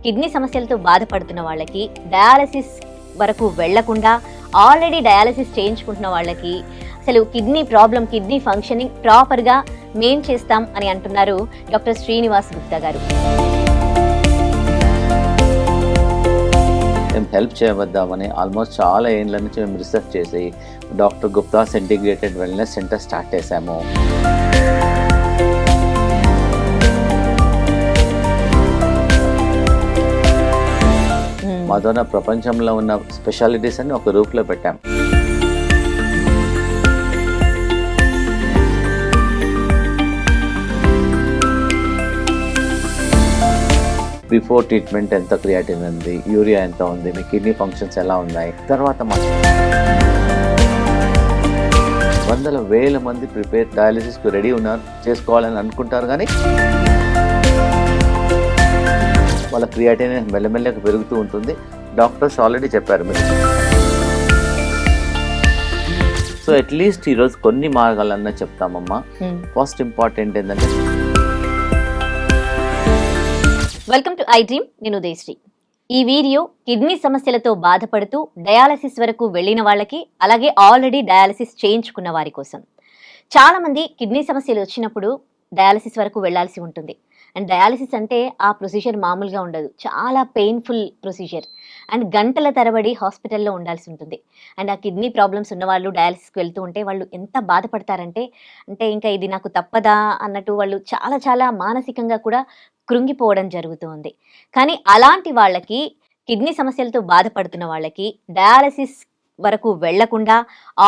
Kidney సమస్యలతో బాధపడుతున్న వాళ్ళకి, డయాలసిస్ వరకు వెళ్లకుండా ఆల్రెడీ డయాలసిస్ చేయించుకుంటున్న వాళ్ళకి అసలు కిడ్నీ ప్రాబ్లం, కిడ్నీ ఫంక్షనింగ్ ప్రాపర్గా మేం చేస్తాం అని అంటున్నారు డాక్టర్ శ్రీనివాస్ గుప్తా గారు. మేము హెల్ప్ చేయవద్దామని ఆల్మోస్ట్ చాలా ఏళ్ళ నుంచి మేము రీసెర్చ్ చేసి doctor Gupta's integrated wellness centre start చేశాము. మాతో ప్రపంచంలో ఉన్న స్పెషాలిటీస్ అన్ని ఒక రూఫ్లో పెట్టాం. బిఫోర్ ట్రీట్మెంట్ ఎంత క్రియాటిన్ ఉంది, యూరియా ఎంత ఉంది, మీ కిడ్నీ ఫంక్షన్స్ ఎలా ఉన్నాయి, తర్వాత వందల వేల మంది ప్రిపేర్ డయాలిసిస్కి రెడీ ఉన్నారు, చేసుకోవాలని అనుకుంటారు. కానీ వాళ్ళ క్రియాటిన్ మెల్లమెల్లగా పెరుగుతూ ఉంటుంది. డాక్టర్స్ ఆల్రెడీ చెప్పారు మీరు. సో అట్లీస్ట్ ఈరోజు కొన్ని మార్గాలన్నా చెప్తామమ్మా. ఫస్ట్ ఇంపార్టెంట్ ఏంటంటే, వెల్కమ్ టు ఐ డ్రీమ్. నేను ఉదయశ్రీ. ఈ వీడియో కిడ్నీ సమస్యలతో బాధపడుతూ డయాలసిస్ వరకు వెళ్ళిన వాళ్ళకి, అలాగే ఆల్రెడీ డయాలసిస్ చేయించుకున్న వారి కోసం. చాలా మంది కిడ్నీ సమస్యలు వచ్చినప్పుడు డయాలసిస్ వరకు వెళ్లాల్సి ఉంటుంది. అండ్ డయాలసిస్ అంటే ఆ ప్రొసీజర్ మామూలుగా ఉండదు, చాలా పెయిన్ఫుల్ ప్రొసీజర్. అండ్ గంటల తరబడి హాస్పిటల్లో ఉండాల్సి ఉంటుంది. అండ్ ఆ కిడ్నీ ప్రాబ్లమ్స్ ఉన్న వాళ్ళు డయాలసిస్కి వెళ్తూ ఉంటే వాళ్ళు ఎంత బాధపడతారంటే, ఇంకా ఇది నాకు తప్పదా అన్నట్టు వాళ్ళు చాలా చాలా మానసికంగా కూడా కృంగిపోవడం జరుగుతుంది. కానీ అలాంటి వాళ్ళకి, కిడ్నీ సమస్యలతో బాధపడుతున్న వాళ్ళకి, డయాలసిస్ వరకు వెళ్లకుండా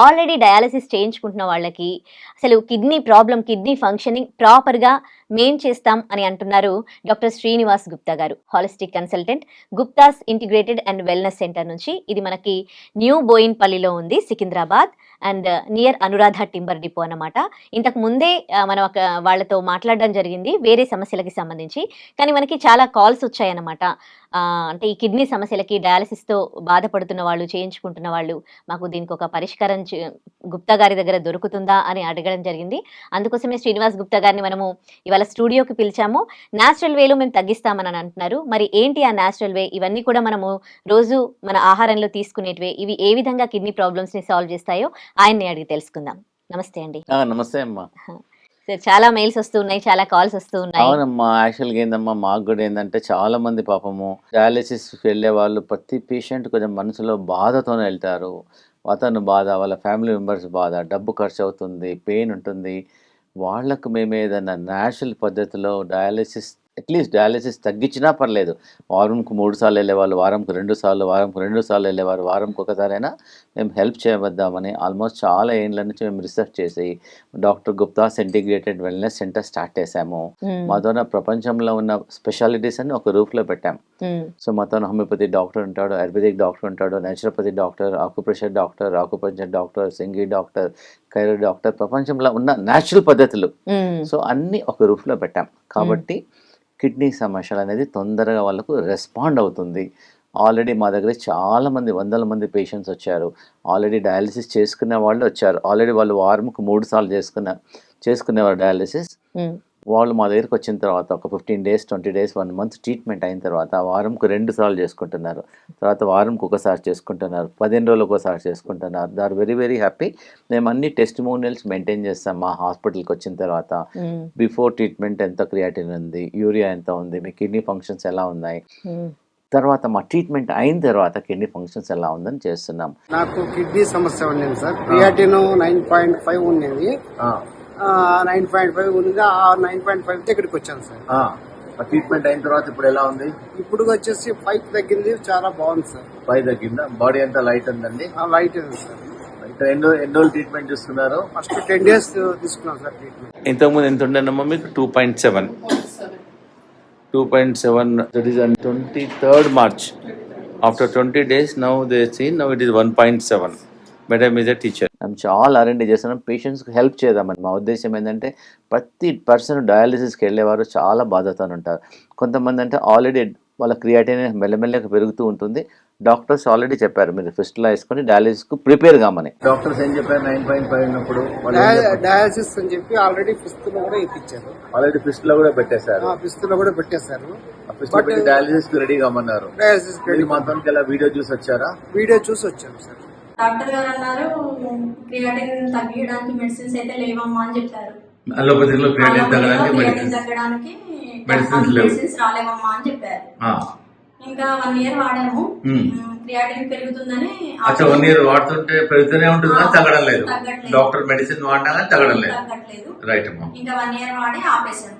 ఆల్రెడీ డయాలసిస్ చేయించుకుంటున్న వాళ్ళకి అసలు కిడ్నీ ప్రాబ్లం, కిడ్నీ ఫంక్షనింగ్ ప్రాపర్గా మేం చేస్తాం అని అంటున్నారు doctor Srinivas Gupta garu, holistic consultant, Gupta's integrated and wellness centre నుంచి. ఇది మనకి న్యూ బోయిన్పల్లిలో ఉంది, Secunderabad, and near Anuradha timber depot అన్నమాట. ఇంతకు ముందే మనం వాళ్ళతో మాట్లాడడం జరిగింది వేరే సమస్యలకి సంబంధించి. కానీ మనకి చాలా కాల్స్ వచ్చాయన్నమాట. అంటే ఈ కిడ్నీ సమస్యలకి, డయాలసిస్తో బాధపడుతున్న వాళ్ళు, చేయించుకుంటున్న వాళ్ళు, మాకు దీనికి ఒక పరిష్కారం గుప్తా గారి దగ్గర దొరుకుతుందా అని అడగడం జరిగింది. అందుకోసమే శ్రీనివాస్ గుప్తా గారిని మనము ఇవాళ స్టూడియోకి పిలిచాము. న్యాచురల్ వేలో మేము తగ్గిస్తామని అంటున్నారు. మరి ఏంటి ఆ న్యాచురల్ వే? ఇవన్నీ కూడా మనము రోజు మన ఆహారంలో తీసుకునేటివే. ఇవి ఏ విధంగా కిడ్నీ ప్రాబ్లమ్స్ని సాల్వ్ చేస్తాయో ఆయన్ని అడిగి తెలుసుకుందాం. నమస్తే అండి. నమస్తే అమ్మా. సార్, చాలా మెయిల్స్ వస్తూ ఉన్నాయి, చాలా కాల్స్ వస్తూ ఉన్నాయి. అవునమ్మా. యాక్చువల్గా ఏందమ్మా, మాకు కూడా ఏంటంటే చాలా మంది పాపము డయాలసిస్ వెళ్ళే వాళ్ళు, ప్రతి పేషెంట్ కొంచెం మనసులో బాధతోనే వెళ్తారు. అతను బాధ, వాళ్ళ ఫ్యామిలీ మెంబర్స్ బాధ, డబ్బు ఖర్చు అవుతుంది, పెయిన్ ఉంటుంది. వాళ్ళకు మేము ఏదైనా న్యాచురల్ పద్ధతిలో డయాలసిస్, అట్లీస్ట్ డయాలసిస్ తగ్గించినా పర్లేదు. వారంకు 3 సార్లు వెళ్ళేవాళ్ళు, వారంకు 2 సార్లు, వారంకు 2 సార్లు వెళ్ళేవారు, వారంకు ఒకసారైనా మేము హెల్ప్ చేయవద్దామని ఆల్మోస్ట్ చాలా ఏళ్ళ నుంచి మేము రీసెర్చ్ చేసి doctor Gupta's integrated wellness centre start చేశాము. మాతో ప్రపంచంలో ఉన్న స్పెషాలిటీస్ అన్ని ఒక రూఫ్లో పెట్టాం. సో మాతో హోమియోపతి డాక్టర్ ఉంటాడు, ఆయుర్వేదిక్ డాక్టర్ ఉంటాడు, naturopathy doctor, acupressure doctor, acupuncture doctor, సింగి డాక్టర్, కైరో డాక్టర్, ప్రపంచంలో ఉన్న న్యాచురల్ పద్ధతులు సో అన్ని ఒక రూఫ్లో పెట్టాం. కాబట్టి కిడ్నీ సమస్యలు అనేది తొందరగా వాళ్ళకు రెస్పాండ్ అవుతుంది. ఆల్రెడీ మా దగ్గర చాలా మంది, వందల మంది పేషెంట్స్ వచ్చారు. ఆల్రెడీ డయాలసిస్ చేసుకునే వాళ్ళు వచ్చారు. ఆల్రెడీ వాళ్ళు వారంకు 3 సార్లు చేసుకునేవారు డయాలసిస్. వాళ్ళు మా దగ్గరికి వచ్చిన తర్వాత ఒక 15 days, 20 days, 1 month ట్రీట్మెంట్ అయిన తర్వాత వారంకు 2 సార్లు చేసుకుంటున్నారు. తర్వాత వారంకు ఒకసారి చేసుకుంటున్నారు, 15 రోజులకు ఒకసారి చేసుకుంటున్నారు. They are very very happy. మేము అన్ని టెస్టిమోనియల్స్ మెయింటైన్ చేస్తాం మా హాస్పిటల్కి వచ్చిన తర్వాత. బిఫోర్ ట్రీట్మెంట్ ఎంత క్రియాటిన్ ఉంది, యూరియా ఎంత ఉంది, మీ కిడ్నీ ఫంక్షన్స్ ఎలా ఉన్నాయి, తర్వాత మా ట్రీట్మెంట్ అయిన తర్వాత కిడ్నీ ఫంక్షన్స్ ఎలా ఉందని చేస్తున్నాం. నాకు కిడ్నీ సమస్య ఉండేది సార్. క్రియాటిన్ 9.5 ఉండేది. 9.5 ఉంది. ఆ 9.5 ఇక్కడికి వచ్చాను సార్. ట్రీట్మెంట్ అయిన తర్వాత ఇప్పుడు ఎలా ఉంది? ఇప్పుడు వచ్చేసి 5 తగ్గింది. చాలా బాగుంది సార్. 5 తగ్గిందా? బాడీ ఎంత లైట్ ఉందండి? లైట్ ఉంది సార్. ఎన్ని రోజులు ట్రీట్మెంట్ చూస్తున్నారు? ఫస్ట్ 10 days తీసుకున్నాం సార్ ట్రీట్మెంట్. ఇంతకుముందు ఎంత ఉండేనమ్మా మీకు? 2.7. 2.7. That is on 23rd March. After 20 days, now they see, now it is 1.7. Madam is a teacher. మేము చాలా అరేంజ్ చేస్తున్నాం పేషెంట్స్కి హెల్ప్ చేద్దామని. మా ఉద్దేశం ఏంటంటే, ప్రతి పర్సన్ డయాలసిస్కి వెళ్ళేవారు చాలా బాధతో ఉంటారు. కొంతమంది అంటే ఆల్రెడీ వాళ్ళ క్రియాటిన్ మెల్లమెల్లగా పెరుగుతూ ఉంటుంది. డాక్టర్స్ ఆల్రెడీ చెప్పారు మీరు ఫిస్టులా వేసుకొని డయాలిసిస్కు ప్రిపేర్ కామని. డాక్టర్స్ ఏం చెప్పారు 9.5 ఉన్నప్పుడు డయాలసిస్ అని చెప్పి ఆల్రెడీ ఫిఫ్త్ లో కూడా ఇప్పించారు. ఆల్రెడీ ఫిస్ట్ లో కూడా పెట్టేశారు. ఫిఫ్త్ లో కూడా పెట్టేశారు. డయాలిసిస్ కి రెడీ కామన్నారు. డయాలసిస్ మీరు మాత్రానికి ఇలా వీడియో చూసి వచ్చారా? వీడియో చూసి వచ్చాను సార్. డాక్టర్ గారు అన్నారు క్రియాటిన్ తగ్గించడానికి మెడిసిన్స్ అయితే లేవమ్మా అని చెప్పారు. అలోపతిలో క్రియాటిన్ తగ్గడానికి మెడిసిన్స్ రాలేవమ్మా అని చెప్పారు. ఇంకా 1 year వాడాము. క్రియాటిన్ పెరుగుతుందని 1 year వాడుతుంటే పెరుగుతూనే ఉంటుంది కానీ తగ్గడం లేదు. తగ్గట్లేదు. డాక్టర్ మెడిసిన్ వాడినా కానీ తగ్గడం లేదు. తగ్గట్లేదు. రైట్ అమ్మా. ఇంకా 1 year వాడి ఆపేశాను.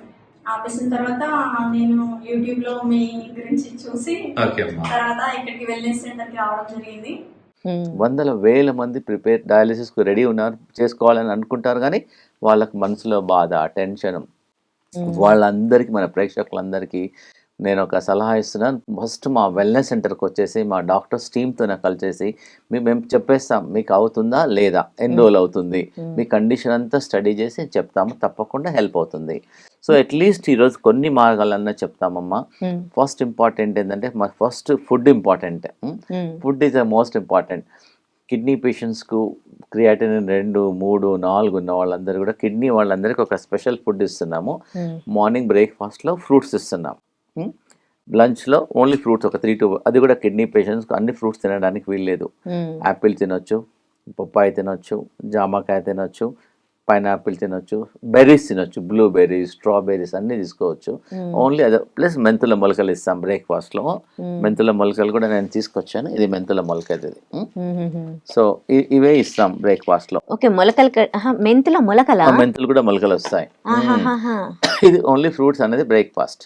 ఆపేసిన తర్వాత నేను యూట్యూబ్ లో మీ గురించి చూసి తర్వాత ఇక్కడికి వెల్నెస్ సెంటర్ కి రావడం జరిగింది. వందల వేల మంది ప్రిపేర్ డయాలిసిస్ కు రెడీ ఉన్నారు, చేసుకోవాలని అనుకుంటారు కానీ వాళ్ళకి మనసులో బాధ, టెన్షన్. వాళ్ళందరికీ, మన ప్రేక్షకులందరికీ నేను ఒక సలహా ఇస్తున్నాను. ఫస్ట్ మా వెల్నెస్ సెంటర్కి వచ్చేసి మా డాక్టర్స్ టీమ్తో కలిసేసి మేము చెప్పేస్తాం మీకు అవుతుందా లేదా, ఎన్ని రోజులు అవుతుంది, మీ కండిషన్ అంతా స్టడీ చేసి చెప్తాము, తప్పకుండా హెల్ప్ అవుతుంది. సో అట్లీస్ట్ ఈరోజు కొన్ని మార్గాలన్నా చెప్తామమ్మా. ఫస్ట్ ఇంపార్టెంట్ ఏంటంటే మా first food important. Food is the most important. Kidney పేషెంట్స్కు క్రియాటిన్ 2, 3, 4 ఉన్న వాళ్ళందరూ కూడా కిడ్నీ వాళ్ళందరికీ ఒక స్పెషల్ ఫుడ్ ఇస్తున్నాము. మార్నింగ్ బ్రేక్ఫాస్ట్లో ఫ్రూట్స్ ఇస్తున్నాం. లంచ్లో ఓన్లీ ఫ్రూట్స్ ఒక 3 to, అది కూడా కిడ్నీ పేషెంట్స్కి అన్ని ఫ్రూట్స్ తినడానికి వీల్లేదు. యాపిల్ తినొచ్చు, పప్పాయి తినొచ్చు, జామకాయ తినొచ్చు, పైనాపిల్ తినొచ్చు, బెర్రీస్ తినొచ్చు, బ్లూబెర్రీస్, స్ట్రాబెర్రీస్ అన్ని తీసుకోవచ్చు. ఓన్లీ అదే. ప్లస్ మెంతుల మొలకలు ఇస్తాం బ్రేక్ఫాస్ట్లో. మెంతుల మొలకలు కూడా నేను తీసుకొచ్చాను. ఇది మెంతుల మొలక ఇది. సో ఇవే ఇస్తాం బ్రేక్ఫాస్ట్ లో. ఓకే, మొలకలు, మెంతుల మొలకల, మెంతులు కూడా మొలకలు వస్తాయి. ఇది ఓన్లీ ఫ్రూట్స్ అనేది బ్రేక్ఫాస్ట్.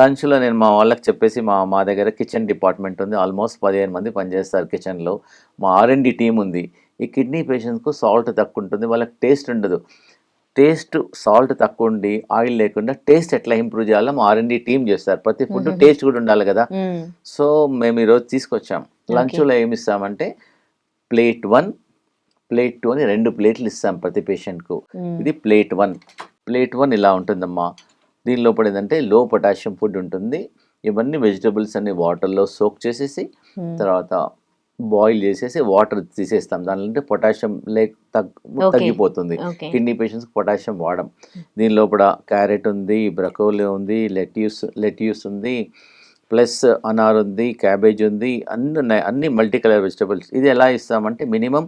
లంచ్ లో నేను మా వాళ్ళకి చెప్పేసి మా దగ్గర కిచెన్ డిపార్ట్మెంట్ ఉంది. ఆల్మోస్ట్ 15 మంది పనిచేస్తారు కిచెన్ లో. మా R&D టీం ఉంది. ఈ కిడ్నీ పేషెంట్స్కు సాల్ట్ తక్కువ ఉంటుంది, వాళ్ళకి టేస్ట్ ఉండదు. టేస్ట్ సాల్ట్ తక్కువ ఉండి ఆయిల్ లేకుండా టేస్ట్ ఎట్లా ఇంప్రూవ్ చేయాలో మా R&D టీం చేస్తారు. ప్రతి ఫుడ్ టేస్ట్ కూడా ఉండాలి కదా. సో మేము ఈరోజు తీసుకొచ్చాం. లంచ్లో ఏమి ఇస్తామంటే ప్లేట్ 1, ప్లేట్ 2 అని 2 ప్లేట్లు ఇస్తాం ప్రతి పేషెంట్కు. ఇది ప్లేట్ 1. ప్లేట్ 1 ఇలా ఉంటుందమ్మా. దీని లోపల ఏంటంటే లో పొటాషియం ఫుడ్ ఉంటుంది. ఇవన్నీ వెజిటబుల్స్ అన్ని వాటర్లో సోక్ చేసేసి తర్వాత బాయిల్ చేసేసి వాటర్ తీసేస్తాం. దానిలో పొటాషియం తగ్గిపోతుంది. కిడ్నీ పేషెంట్స్ పొటాషియం వాడడం. దీని లోపల క్యారెట్ ఉంది, బ్రకోలీ ఉంది, లెట్యూస్ ఉంది, ప్లస్ అనార్ ఉంది, క్యాబేజ్ ఉంది, అన్ని ఉన్నాయి. అన్ని మల్టీ కలర్ వెజిటబుల్స్. ఇది ఎలా ఇస్తామంటే మినిమం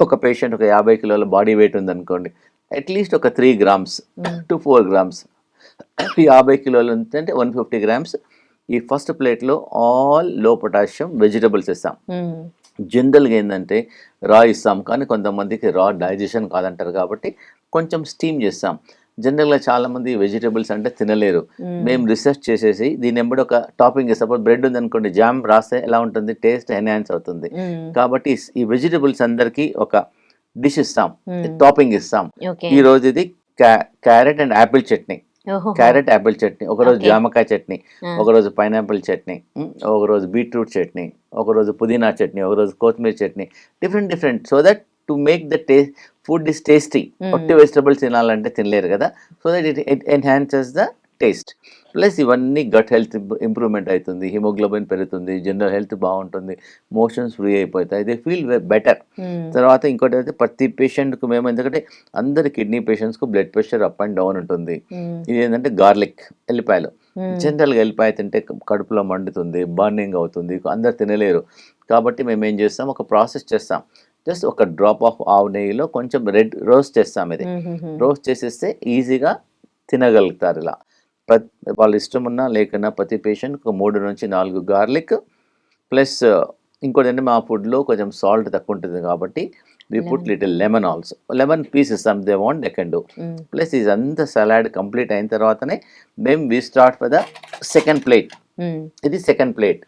ఒక పేషెంట్ ఒక 50 కిలోల బాడీ వెయిట్ ఉందనుకోండి, అట్లీస్ట్ ఒక 3 grams to 4 grams. 50 కిలోలు అంటే 150 grams. ఈ ఫస్ట్ ప్లేట్లో ఆల్ లో పొటాషియం వెజిటబుల్స్ ఇస్తాం. జనరల్గా ఏంటంటే రా ఇస్తాం, కానీ కొంతమందికి రా డైజెషన్ కాదంటారు కాబట్టి కొంచెం స్టీమ్ చేస్తాం. జనరల్గా చాలామంది వెజిటబుల్స్ అంటే తినలేరు. మేము రీసెర్చ్ చేసేసి దీని ఎంబడి ఒక టాపింగ్ ఇస్తాం. సపోజ్ బ్రెడ్ ఉందనుకోండి, జామ్ రాస్తే ఎలా ఉంటుంది, టేస్ట్ ఎన్హాన్స్ అవుతుంది. కాబట్టి ఈ వెజిటబుల్స్ అందరికీ ఒక డిష్ ఇస్తాం, టాపింగ్ ఇస్తాం. ఈ రోజు ఇది carrot and Apple chutney. Carrot Apple chutney, ఒకరోజు జామకాయ చట్నీ, ఒకరోజు పైనాపిల్ చట్నీ, ఒకరోజు బీట్రూట్ చట్నీ, ఒకరోజు పుదీనా చట్నీ, ఒకరోజు కొత్తిమీర chutney. Different so that to make the taste food is tasty. ఒట్టి వెజిటబుల్స్ తినాలంటే తినలేరు కదా. So that it enhances the taste. Plus ఇవన్నీ గట్ హెల్త్ ఇంప్రూవ్మెంట్ అవుతుంది, హిమోగ్లోబిన్ పెరుగుతుంది, జనరల్ హెల్త్ బాగుంటుంది, మోషన్స్ ఫ్రీ అయిపోతాయి, దే ఫీల్ బెటర్. తర్వాత ఇంకోటి అయితే ప్రతి పేషెంట్కు మేము, ఎందుకంటే అందరి కిడ్నీ పేషెంట్స్కు blood pressure up and down ఉంటుంది. ఇది ఏంటంటే గార్లిక్, ఎల్లిపాయలు. జనరల్గా ఎల్లిపాయ తింటే కడుపులో మండుతుంది, బర్నింగ్ అవుతుంది, అందరు తినలేరు. కాబట్టి మేము ఏం చేస్తాం, ఒక ప్రాసెస్ చేస్తాం. జస్ట్ ఒక డ్రాప్ ఆఫ్ ఆవు నెయ్యిలో కొంచెం రోస్ట్ చేస్తాం. ఇది రోస్ట్ చేసేస్తే ఈజీగా తినగలుగుతారు. ఇలా వాళ్ళ ఇష్టం ఉన్నా లేకున్నా ప్రతి పేషెంట్కి 3 నుంచి 4 గార్లిక్. ప్లస్ ఇంకోటి అంటే మా ఫుడ్లో కొంచెం సాల్ట్ తక్కువ ఉంటుంది కాబట్టి we put little lemon also. Lemon piece ఇస్తాం, they want they can do. Plus ఇదంతా సలాడ్ కంప్లీట్ అయిన తర్వాతనే మేము we start for the second plate. ఇది సెకండ్ ప్లేట్.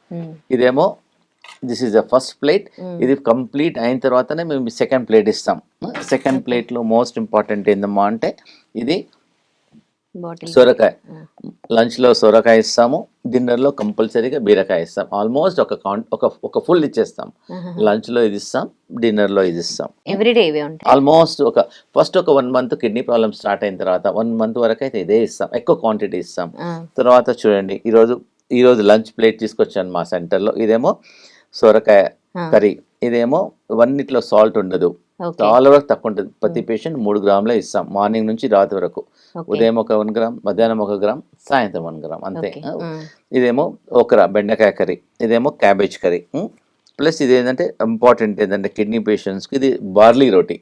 ఇదేమో this is the first plate. ఇది కంప్లీట్ అయిన తర్వాతనే మేము సెకండ్ ప్లేట్ ఇస్తాం. సెకండ్ ప్లేట్లో మోస్ట్ ఇంపార్టెంట్ ఏందమ్మా అంటే ఇది సొరకాయ. లంచ్లో సొరకాయ ఇస్తాము, డిన్నర్లో కంపల్సరీగా బీరకాయ ఇస్తాం. ఆల్మోస్ట్ ఒక ఫుల్ ఇచ్చేస్తాం. లంచ్లో ఇది ఇస్తాం, డిన్నర్లో ఇది ఇస్తాం. ఆల్మోస్ట్ ఫస్ట్ ఒక 1 month కిడ్నీ ప్రాబ్లమ్ స్టార్ట్ అయిన తర్వాత 1 month వరకు అయితే ఇదే ఇస్తాం, ఎక్కువ క్వాంటిటీ ఇస్తాం. తర్వాత చూడండి, ఈరోజు ఈరోజు లంచ్ ప్లేట్ తీసుకొచ్చాను మా సెంటర్లో. ఇదేమో సొరకాయ కర్రీ, ఇదేమో వన్నిట్లో సాల్ట్ ఉండదు, చాలా వరకు తక్కువ ఉంటుంది. ప్రతి పేషెంట్ 3 గ్రాములే ఇస్తాం మార్నింగ్ నుంచి రాత్రి వరకు. ఉదయం ఒక 1 గ్రామ్, మధ్యాహ్నం 1 గ్రామ్, సాయంత్రం 1 గ్రామ్ అంతే. ఇదేమో ఓకరా బెండకాయ కర్రీ, ఇదేమో క్యాబేజ్ కర్రీ. ప్లస్ ఇది ఏంటంటే ఇంపార్టెంట్ ఏంటంటే కిడ్నీ పేషెంట్స్కి ఇది బార్లీ రోటీ.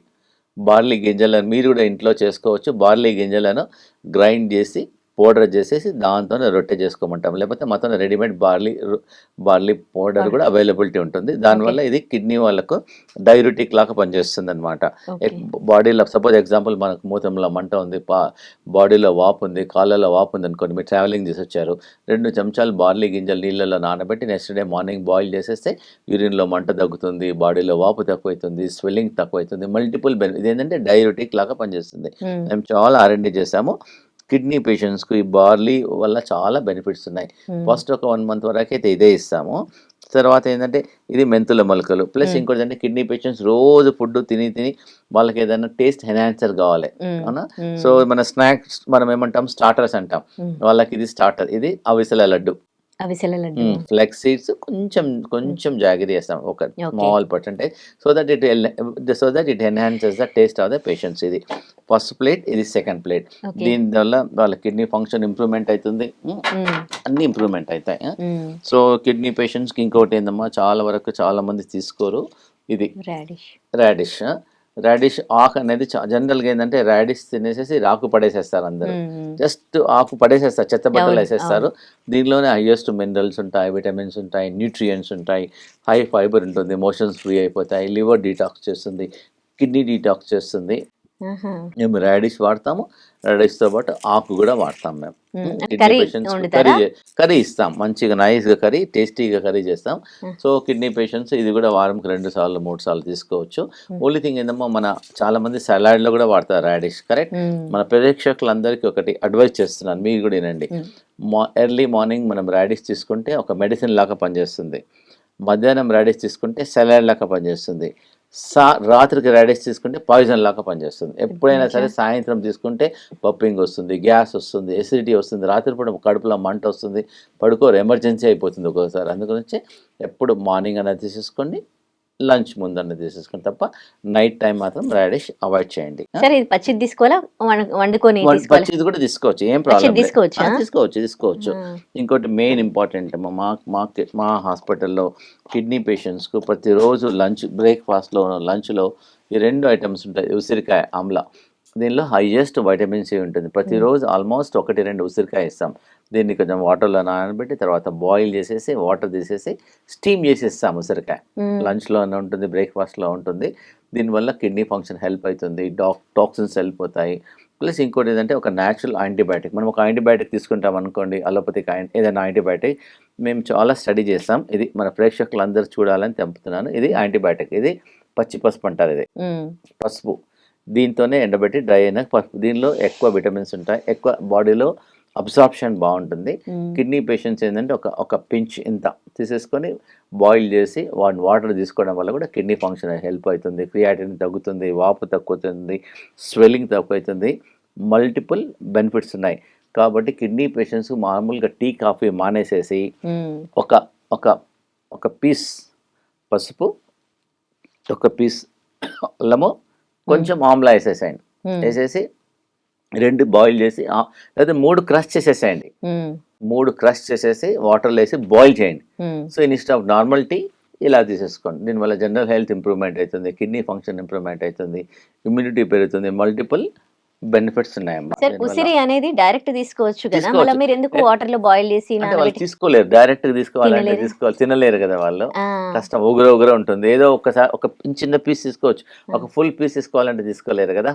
బార్లీ గింజలను మీరు కూడా ఇంట్లో చేసుకోవచ్చు. బార్లీ గింజలను గ్రైండ్ చేసి పౌడర్ చేసేసి దాంతోనే రొట్టె చేసుకోమంటాం. లేకపోతే మొత్తం రెడీమేడ్ బార్లీ పౌడర్ కూడా అవైలబిలిటీ ఉంటుంది. దానివల్ల ఇది కిడ్నీ వాళ్ళకు డైయూరిటిక్ లాగా పనిచేస్తుంది అనమాట. బాడీలో సపోజ్ ఎగ్జాంపుల్ మనకు మూత్రంలో మంట ఉంది, బాడీలో వాపు ఉంది, కాళ్ళలో వాపు ఉంది అనుకోండి, మీరు ట్రావెలింగ్ చేసి వచ్చారు, 2 చెంచాలు బార్లీ గింజలు నీళ్ళలో నానబెట్టి నెక్స్ట్ డే మార్నింగ్ బాయిల్ చేసేస్తే యూరిన్లో మంట తగ్గుతుంది, బాడీలో వాపు తక్కువైతుంది, స్వెల్లింగ్ తక్కువైతుంది, మల్టిపుల్ బెనిఫిట్. ఇదేంటంటే డైయూరిటిక్ లాగా పనిచేస్తుంది. మేము చాలా R&D చేసాము. కిడ్నీ పేషెంట్స్కు ఈ బార్లీ వల్ల చాలా బెనిఫిట్స్ ఉన్నాయి. ఫస్ట్ ఒక 1 మంత్ వరకు అయితే ఇదే ఇస్తాము. తర్వాత ఏంటంటే ఇది మెంతుల మొలకలు. ప్లస్ ఇంకోటి అంటే కిడ్నీ పేషెంట్స్ రోజు ఫుడ్ తిని వాళ్ళకి ఏదైనా టేస్ట్ ఎన్హాన్సర్ కావాలి అవునా. సో మన స్నాక్స్ మనం ఏమంటాం స్టార్టర్స్ అంటాం, వాళ్ళకి ఇది స్టార్టర్. ఇది అవిసెల లడ్డు, ఫ్లెక్స్ సీడ్స్ కొంచెం జాగ్రత్త చేస్తాం, ఒక small percentage, so that it enhances the taste of the patients. ఇది ఫస్ట్ ప్లేట్, ఇది సెకండ్ ప్లేట్. దీనివల్ల వాళ్ళ కిడ్నీ ఫంక్షన్ ఇంప్రూవ్మెంట్ అవుతుంది, అన్ని ఇంప్రూవ్మెంట్ అవుతాయి. సో కిడ్నీ పేషెంట్స్కి ఇంకోటి ఏందమ్మా, చాలా మంది తీసుకోరు, ఇది రాడిష్ ఆకు అనేది. జనరల్గా ఏంటంటే రాడిష్ తినేసేసి ఆకు పడేసేస్తారు అందరూ, జస్ట్ ఆకు పడేసేస్తారు, చెత్త బట్టలు వేసేస్తారు. దీనిలోనే హైయెస్ట్ మినరల్స్ ఉంటాయి, విటమిన్స్ ఉంటాయి, న్యూట్రియంట్స్ ఉంటాయి, హై ఫైబర్ ఉంటుంది, మోషన్స్ ఫ్రీ అయిపోతాయి, లివర్ డీటాక్స్ చేస్తుంది, కిడ్నీ డీటాక్స్ చేస్తుంది. మేము రాడిష్ వాడతాము, రాడిష్తో పాటు ఆకు కూడా వాడతాం. మేము కిడ్నీ పేషెంట్స్ కర్రీ ఇస్తాం, మంచిగా నైస్గా కర్రీ, టేస్టీగా కర్రీ చేస్తాం. సో కిడ్నీ పేషెంట్స్ ఇది కూడా వారంకి 2 సార్లు 3 సార్లు తీసుకోవచ్చు. ఓన్లీ థింగ్ ఏంటమ్మా, మన చాలా మంది సలాడ్లో కూడా వాడతారు రాడిష్, కరెక్ట్. మన ప్రేక్షకులందరికీ ఒకటి అడ్వైస్ చేస్తున్నాను, మీరు కూడా వినండి. ఎర్లీ మార్నింగ్ మనం రాడిష్ తీసుకుంటే ఒక మెడిసిన్ లాగా పనిచేస్తుంది, మధ్యాహ్నం రాడిష్ తీసుకుంటే సలాడ్ లాగా పనిచేస్తుంది, రాత్రికి రాడిష్ తీసుకుంటే పాయిజన్ లాగా పనిచేస్తుంది. ఎప్పుడైనా సరే సాయంత్రం తీసుకుంటే పప్పింగ్ వస్తుంది, గ్యాస్ వస్తుంది, ఎసిడిటీ వస్తుంది, రాత్రిపూట కడుపులో మంట వస్తుంది, పడుకోరు, ఎమర్జెన్సీ అయిపోతుంది ఒక్కోసారి. అందుగురించి ఎప్పుడు మార్నింగ్ అనేది తీసేసుకోండి, లంచ్ ముందన్న తీసేసుకోండి తప్ప నైట్ టైం మాత్రం రాడిష్ అవాయిడ్ చేయండి. పచ్చిది తీసుకోవాలా, వండుకొని పచ్చిది కూడా తీసుకోవచ్చు, ఏం ప్రాబ్లం, తీసుకోవచ్చు. ఇంకోటి మెయిన్ ఇంపార్టెంట్, మా హాస్పిటల్లో కిడ్నీ పేషెంట్స్కు ప్రతిరోజు బ్రేక్ఫాస్ట్లో లంచ్లో ఈ 2 ఐటమ్స్ ఉంటాయి. ఉసిరికాయ ఆమ్లా, దీనిలో హైయెస్ట్ వైటమిన్ సి ఉంటుంది. ప్రతిరోజు ఆల్మోస్ట్ 1-2 ఉసిరికాయ ఇస్తాం. దీన్ని కొంచెం వాటర్లో నానబెట్టి తర్వాత బాయిల్ చేసేసి వాటర్ తీసేసి స్టీమ్ చేసి ఇస్తాం. ఉసిరికాయ లంచ్లో ఉంటుంది, బ్రేక్ఫాస్ట్లో ఉంటుంది. దీనివల్ల కిడ్నీ ఫంక్షన్ హెల్ప్ అవుతుంది, టాక్సిన్స్ వెళ్ళిపోతాయి. ప్లస్ ఇంకోటి ఏంటంటే ఒక న్యాచురల్ యాంటీబయాటిక్. మనం ఒక యాంటీబయాటిక్ తీసుకుంటాం అనుకోండి, అలోపతిక్ ఏదైనా యాంటీబయాటిక్, మేము చాలా స్టడీ చేస్తాం. ఇది మన ప్రేక్షకులందరూ చూడాలని తెంపుతున్నాను. ఇది యాంటీబయాటిక్, ఇది పచ్చి పసుపు అంటారు. ఇది పసుపు, దీంతోనే ఎండబెట్టి డ్రై అయిన పసుపు. దీనిలో ఎక్కువ విటమిన్స్ ఉంటాయి, ఎక్కువ బాడీలో అబ్సార్ప్షన్ బాగుంటుంది. కిడ్నీ పేషెంట్స్ ఏంటంటే ఒక పించ్ ఇంత తీసేసుకొని బాయిల్ చేసి వాటర్ తీసుకోవడం వల్ల కూడా కిడ్నీ ఫంక్షన్ హెల్ప్ అవుతుంది, క్రియాటిన్ తగ్గుతుంది, వాపు తగ్గుతుంది, స్వెల్లింగ్ తగ్గుతుంది, మల్టిపుల్ బెనిఫిట్స్ ఉన్నాయి. కాబట్టి కిడ్నీ పేషెంట్స్ మామూలుగా టీ కాఫీ మానేసేసి ఒక పీస్ పసుపు, ఒక పీస్ అల్లము, కొంచెం ఆమ్లా వేసేసేయండి. వేసేసి 2 బాయిల్ చేసి, లేదా 3 క్రష్ చేసేసేయండి. 3 క్రష్ చేసేసి వాటర్లో వేసి బాయిల్ చేయండి. So instead of normal tea ఇలా తీసేసుకోండి. దీనివల్ల జనరల్ హెల్త్ ఇంప్రూవ్మెంట్ అవుతుంది, కిడ్నీ ఫంక్షన్ ఇంప్రూవ్మెంట్ అవుతుంది, ఇమ్యూనిటీ పెరుగుతుంది, మల్టిపుల్ బెనిఫిట్స్ ఉన్నాయమ్మా. సార్ ఉసిరి అనేది డైరెక్ట్ తీసుకోవచ్చు కదా, మళ్ళీ మీరు ఎందుకు వాటర్ లో బాయిల్ చేసి వాళ్ళు తీసుకోలేరు, డైరెక్ట్ తీసుకోవాలంటే తినలేరు కదా వాళ్ళు, కష్టం, ఉగ్ర ఉంటుంది. ఏదో ఒకసారి ఒక చిన్న పీస్ తీసుకోవచ్చు, ఒక ఫుల్ పీస్ తీసుకోవాలంటే తీసుకోలేరు కదా.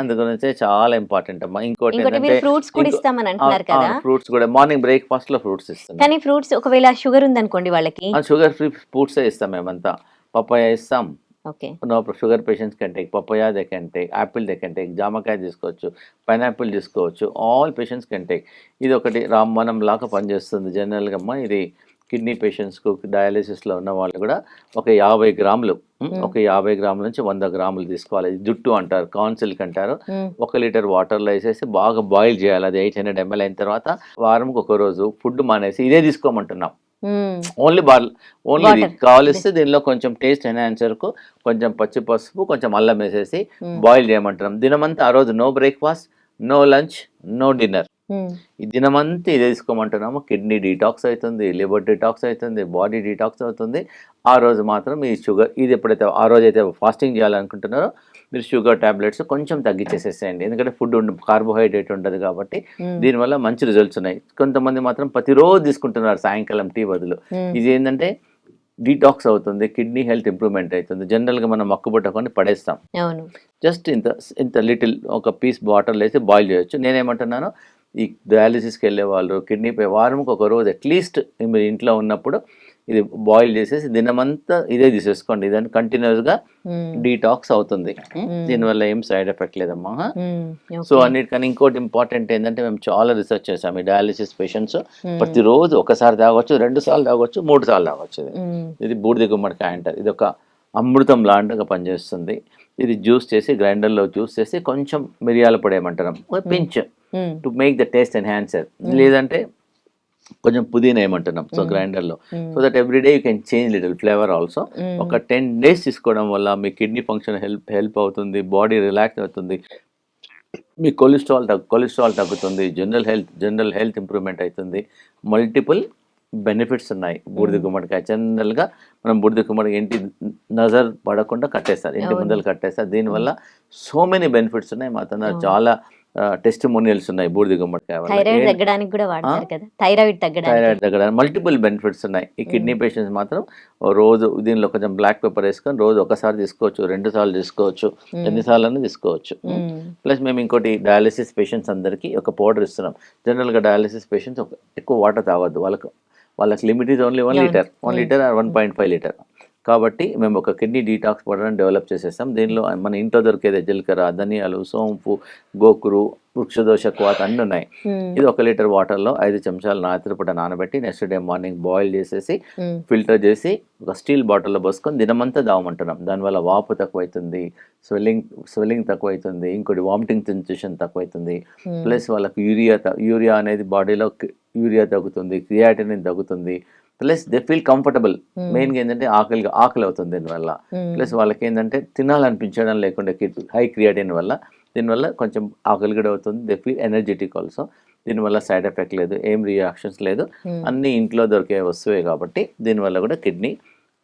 అందుగురించి చాలా ఇంపార్టెంట్ అమ్మా. ఇంకోటి ఫ్రూట్స్ కూడా ఇస్తామని అంటున్నారు కదా, ఫ్రూట్స్ కూడా మార్నింగ్ బ్రేక్ఫాస్ట్ లో ఫ్రూట్స్ ఇస్తాం. కానీ ఫ్రూట్స్ ఒకవేళ షుగర్ ఉందనుకోండి వాళ్ళకి, షుగర్ ఫ్రీ ఫ్రూట్స్ ఇస్తాం మేమంతా. పపాయ ఇస్తాం, Okay. No, sugar patients can take papaya, they can take apple, they can take జామకాయ తీసుకోవచ్చు, పైనాపిల్ తీసుకోవచ్చు, ఆల్ పేషెంట్స్ కెన్ టేక్. ఇది ఒకటి రామవనం లాగా పనిచేస్తుంది జనరల్గా అమ్మా. ఇది కిడ్నీ పేషెంట్స్కు డయాలిసిస్లో ఉన్న వాళ్ళు కూడా ఒక 50 గ్రాములు ఒక 50 గ్రాముల నుంచి 100 గ్రాములు తీసుకోవాలి. జుట్టు అంటారు, కాన్సిల్క్ అంటారు. 1 లీటర్ వాటర్లో వేసేసి బాగా బాయిల్ చేయాలి. అది 800 ml అయిన తర్వాత వారంకి ఒక రోజు ఫుడ్ మానేసి ఇదే తీసుకోమంటున్నాం. ఓన్లీ ఓన్లీ కావలిస్తే దీనిలో కొంచెం టేస్ట్ ఎన్హాన్సర్కు కొంచెం పచ్చి పసుపు కొంచెం అల్లం వేసేసి బాయిల్ చేయమంటున్నాం. దినమంతా ఆ రోజు no breakfast, no lunch, no dinner. ఈ దినమంతా ఇదే తీసుకోమంటున్నాము. కిడ్నీ డీటాక్స్ అవుతుంది, లివర్ డీటాక్స్ అవుతుంది, బాడీ డీటాక్స్ అవుతుంది. ఆ రోజు మాత్రం ఈ షుగర్ ఇది ఎప్పుడైతే ఆ రోజు అయితే ఫాస్టింగ్ చేయాలనుకుంటున్నారో మీరు షుగర్ టాబ్లెట్స్ కొంచెం తగ్గించేసేసేయండి. ఎందుకంటే ఫుడ్ కార్బోహైడ్రేట్ ఉంటుంది కాబట్టి దీనివల్ల మంచి రిజల్ట్స్ ఉన్నాయి. కొంతమంది మాత్రం ప్రతిరోజు తీసుకుంటున్నారు సాయంకాలం టీ బదులు. ఇది ఏంటంటే డీటాక్స్ అవుతుంది, కిడ్నీ హెల్త్ ఇంప్రూవ్మెంట్ అవుతుంది. జనరల్గా మనం మక్కుబుట్టకొని పడేస్తాం. జస్ట్ ఇంత లిటిల్ ఒక పీస్ బాటిల్ వేసి బాయిల్ చేయొచ్చు. నేనేమంటున్నాను, ఈ డయాలిసిస్కి వెళ్ళే వాళ్ళు కిడ్నీపై వారంకి ఒక రోజు అట్లీస్ట్ మీరు ఇంట్లో ఉన్నప్పుడు ఇది బాయిల్ చేసేసి దినమంతా ఇదే తీసేసుకోండి. ఇదని కంటిన్యూస్గా డీటాక్స్ అవుతుంది. దీనివల్ల ఏం సైడ్ ఎఫెక్ట్ లేదమ్మా. సో అన్నిటికన్నా ఇంకోటి ఇంపార్టెంట్ ఏంటంటే మేము చాలా రీసెర్చ్ చేసాం. ఈ డయాలిసిస్ పేషెంట్స్ ప్రతిరోజు ఒకసారి తాగొచ్చు, 2 సార్లు తాగొచ్చు, 3 సార్లు తాగొచ్చు. ఇది బూడిద గుమ్మడికాయ అంటారు. ఇది ఒక అమృతం లాంటిగా పనిచేస్తుంది. ఇది జ్యూస్ చేసి గ్రైండర్లో జ్యూస్ చేసి కొంచెం మిరియాల పొడి ఏమంటారు pinch to make the taste enhancer. లేదంటే కొంచెం పుదీనా ఏమంటున్నాం సో గ్రైండర్లో. So that every day you can change little flavour also. ఒక 10 days తీసుకోవడం వల్ల మీ కిడ్నీ ఫంక్షన్ హెల్ప్ అవుతుంది, బాడీ రిలాక్స్ అవుతుంది, మీ కొలెస్ట్రాల్ తగ్గుతుంది, జనరల్ హెల్త్ ఇంప్రూవ్మెంట్ అవుతుంది. మల్టిపుల్ బెనిఫిట్స్ ఉన్నాయి బూడిద గుమ్మడికాయ. జనరల్గా మనం బూడిద గుమ్మడికాయ ఇంటి నజర్ పడకుండా కట్టేస్తారు, ఇంటి ముందర కట్టేస్తారు. దీనివల్ల సో మెనీ బెనిఫిట్స్ ఉన్నాయి. మా తన చాలా టెస్టిమోనియల్స్ ఉన్నాయి బూడిద గుమ్మడికాయ వల్ల. థైరాయిడ్ తగ్గడానికి మల్టిపుల్ బెనిఫిట్స్ ఉన్నాయి. ఈ కిడ్నీ పేషెంట్స్ మాత్రం రోజు దీనిలో కొంచెం బ్లాక్ పెప్పర్ వేసుకొని రోజు ఒకసారి తీసుకోవచ్చు, 2 సార్లు తీసుకోవచ్చు, ఎన్నిసార్లు తీసుకోవచ్చు. ప్లస్ మేము ఇంకోటి డయాలిసిస్ పేషెంట్స్ అందరికీ ఒక పౌడర్ ఇస్తున్నాం. జనరల్గా డయాలిసిస్ పేషెంట్స్ ఎక్కువ వాటర్ తాగొద్దు. వాళ్ళకి limit is only 1 litre, 1 litre or 1.5 litre. కాబట్టి మేము ఒక కిడ్నీ డీటాక్స్ పౌడర్ని డెవలప్ చేసేస్తాం. దీనిలో మన ఇంట్లో దొరికేది జీలకర్ర, ధనియాలు, సోంపు, గోకురు, వృక్షదోష క్వాత అన్నీ ఉన్నాయి. ఇది 1 లీటర్ వాటర్లో 5 చెంచాలు రాత్రిపూట నానబెట్టి నెక్స్ట్ డే మార్నింగ్ బాయిల్ చేసేసి ఫిల్టర్ చేసి ఒక స్టీల్ బాటిల్లో పోసుకొని దినమంతా తాగమంటున్నాం. దానివల్ల వాపు తక్కువైతుంది, స్వెల్లింగ్ తక్కువైతుంది, ఇంకోటి వామిటింగ్ సెన్సేషన్ తక్కువైతుంది. ప్లస్ వాళ్ళకి యూరియా అనేది బాడీలో యూరియా తగ్గుతుంది, క్రియాటినిన్ తగ్గుతుంది. Plus they feel comfortable. మెయిన్గా ఏంటంటే ఆకలి అవుతుంది దీనివల్ల. ప్లస్ వాళ్ళకి ఏంటంటే తినాలనిపించడం లేకుండా హై క్రియాటిన్ వల్ల దీనివల్ల కొంచెం ఆకలి కూడా అవుతుంది. They feel energetic also. దీనివల్ల సైడ్ ఎఫెక్ట్ లేదు, ఏం రియాక్షన్స్ లేదు, అన్నీ ఇంట్లో దొరికే వస్తువే కాబట్టి దీనివల్ల కూడా కిడ్నీ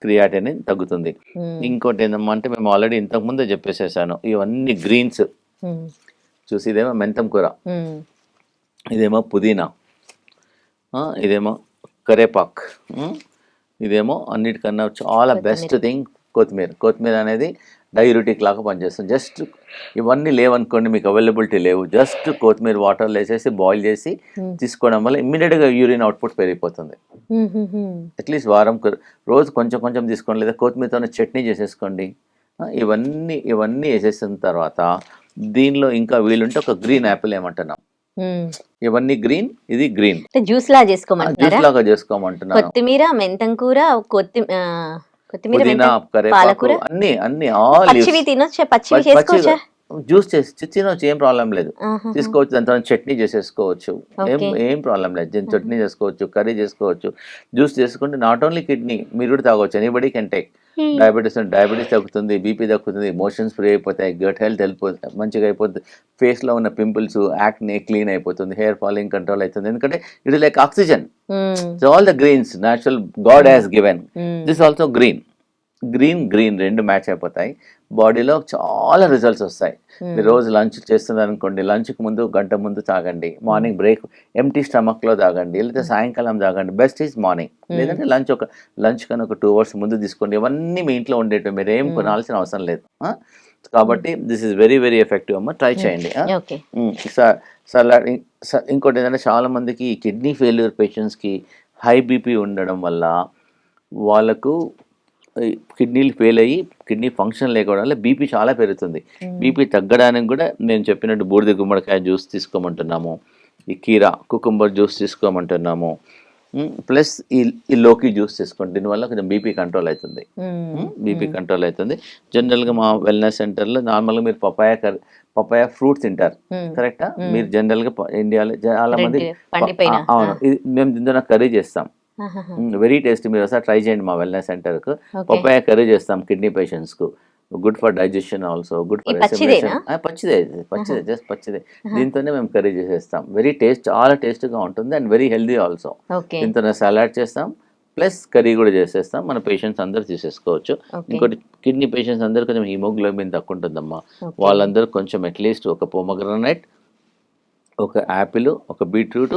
క్రియాటినిన్ తగ్గుతుంది. ఇంకోటి ఏంటమ్మా అంటే మేము ఆల్రెడీ ఇంతకుముందే చెప్పేసేసాను, ఇవన్నీ గ్రీన్స్ చూసి ఇదేమో మెంతం కూర, ఇదేమో పుదీనా, ఇదేమో కరేపాక్, ఇదేమో అన్నిటికన్నా చాలా బెస్ట్ థింగ్ కొత్తిమీర అనేది డైయూరిటిక్ లాగా పనిచేస్తుంది. జస్ట్ ఇవన్నీ లేవనుకోండి, మీకు అవైలబిలిటీ లేవు, జస్ట్ కొత్తిమీర వాటర్లో వేసేసి బాయిల్ చేసి తీసుకోవడం వల్ల ఇమ్మీడియట్గా యూరిన్ అవుట్పుట్ పెరిగిపోతుంది. అట్లీస్ట్ వారం రోజు కొంచెం తీసుకోండి, లేదా కొత్తిమీరతో చట్నీ చేసేసుకోండి. ఇవన్నీ వేసేసిన తర్వాత దీనిలో ఇంకా వీలుంటే ఒక గ్రీన్ యాపిల్ ఏమంటున్నాం, ఇవన్నీ గ్రీన్, ఇది గ్రీన్ జ్యూస్ లాగా చేసుకోమంటున్నాను. కొత్తిమీర, మెంతం కూర, పుదీనా, కరివేపాకు అన్ని జ్యూస్ చేసి తినొచ్చు, ఏం ప్రాబ్లం లేదు. తీసుకోవచ్చు, దాంతో చట్నీ చేసేసుకోవచ్చు, ఏం ప్రాబ్లం లేదు. చట్నీ చేసుకోవచ్చు, కర్రీ చేసుకోవచ్చు, జ్యూస్ చేసుకుంటే నాట్ ఓన్లీ కిడ్నీ మీరు కూడా తాగొచ్చు. Anybody can take. డయాబెటీస్ తగ్గుతుంది, బీపీ తగ్గుతుంది, మోషన్స్ ఫ్రీ అయిపోతాయి, గట్ హెల్త్ మంచిగా అయిపోతుంది, ఫేస్లో ఉన్న పింపుల్స్, యాక్నే క్లీన్ అయిపోతుంది, హెయిర్ ఫాలింగ్ కంట్రోల్ అవుతుంది. ఎందుకంటే it is like oxygen. So all the greens natural God has given. This also green రెండు మ్యాచ్ అయిపోతాయి. బాడీలో చాలా రిజల్ట్స్ వస్తాయి. మీరు రోజు లంచ్ చేస్తున్నారు అనుకోండి, లంచ్కి ముందు గంట ముందు తాగండి, మార్నింగ్ బ్రేక్ ఎంటీ స్టమక్లో తాగండి, లేకపోతే సాయంకాలం తాగండి. బెస్ట్ ఈజ్ మార్నింగ్, లేదంటే లంచ్ కన్నా ఒక 2 hours ముందు తీసుకోండి. ఇవన్నీ మీ ఇంట్లో ఉండేవి, మీరు ఏం కొనాల్సిన అవసరం లేదు. కాబట్టి this is very very effective అమ్మ, ట్రై చేయండి. ఇంకోటి ఏంటంటే చాలా మందికి కిడ్నీ ఫెయిల్యూర్ పేషెంట్స్కి హై బీపీ ఉండడం వల్ల వాళ్ళకు కిడ్నీలు ఫెయిల్ అయ్యి కిడ్నీ ఫంక్షన్ లేకపోవడం వల్ల బీపీ చాలా పెరుగుతుంది. బీపీ తగ్గడానికి కూడా నేను చెప్పినట్టు బూడిద గుమ్మడికాయ జ్యూస్ తీసుకోమంటున్నాము, ఈ కీరా కుకుంబర్ జ్యూస్ తీసుకోమంటున్నాము, ప్లస్ ఈ లోకి జ్యూస్ తీసుకోండి, దీనివల్ల కొంచెం బీపీ కంట్రోల్ అవుతుంది. బీపీ కంట్రోల్ అవుతుంది. జనరల్గా మా వెల్నెస్ సెంటర్లో నార్మల్గా మీరు పపాయ ఫ్రూట్ తింటారు కరెక్టా? మీరు జనరల్గా ఇండియాలో చాలా మంది పండిపోయిన అవును, ఇది మేము దీంతో కర్రీ చేస్తాం, వెరీ టేస్టీ. మీరు ఒకసారి ట్రై చేయండి మా వెల్నెస్ సెంటర్కు. పపాయ కర్రీ చేస్తాం కిడ్నీ పేషెంట్స్కు, good for digestion also, good for పచ్చిదేనా? పచ్చిదే జస్ట్ పచ్చిదే. దీంతోనే మేము కర్రీ చేసేస్తాం. వెరీ చాలా టేస్ట్గా ఉంటుంది and very healthy also. Okay దీంతో సలాడ్ చేస్తాం ప్లస్ కర్రీ కూడా చేసేస్తాం. మన పేషెంట్స్ అందరూ తీసేసుకోవచ్చు. ఇంకోటి కిడ్నీ పేషెంట్స్ అందరూ కొంచెం హిమోగ్లోబిన్ తక్కువ ఉంటుందమ్మా, వాళ్ళందరూ కొంచెం అట్లీస్ట్ ఒక పొమగ్రనైట్, ఒక యాపిల్, ఒక బీట్రూట్,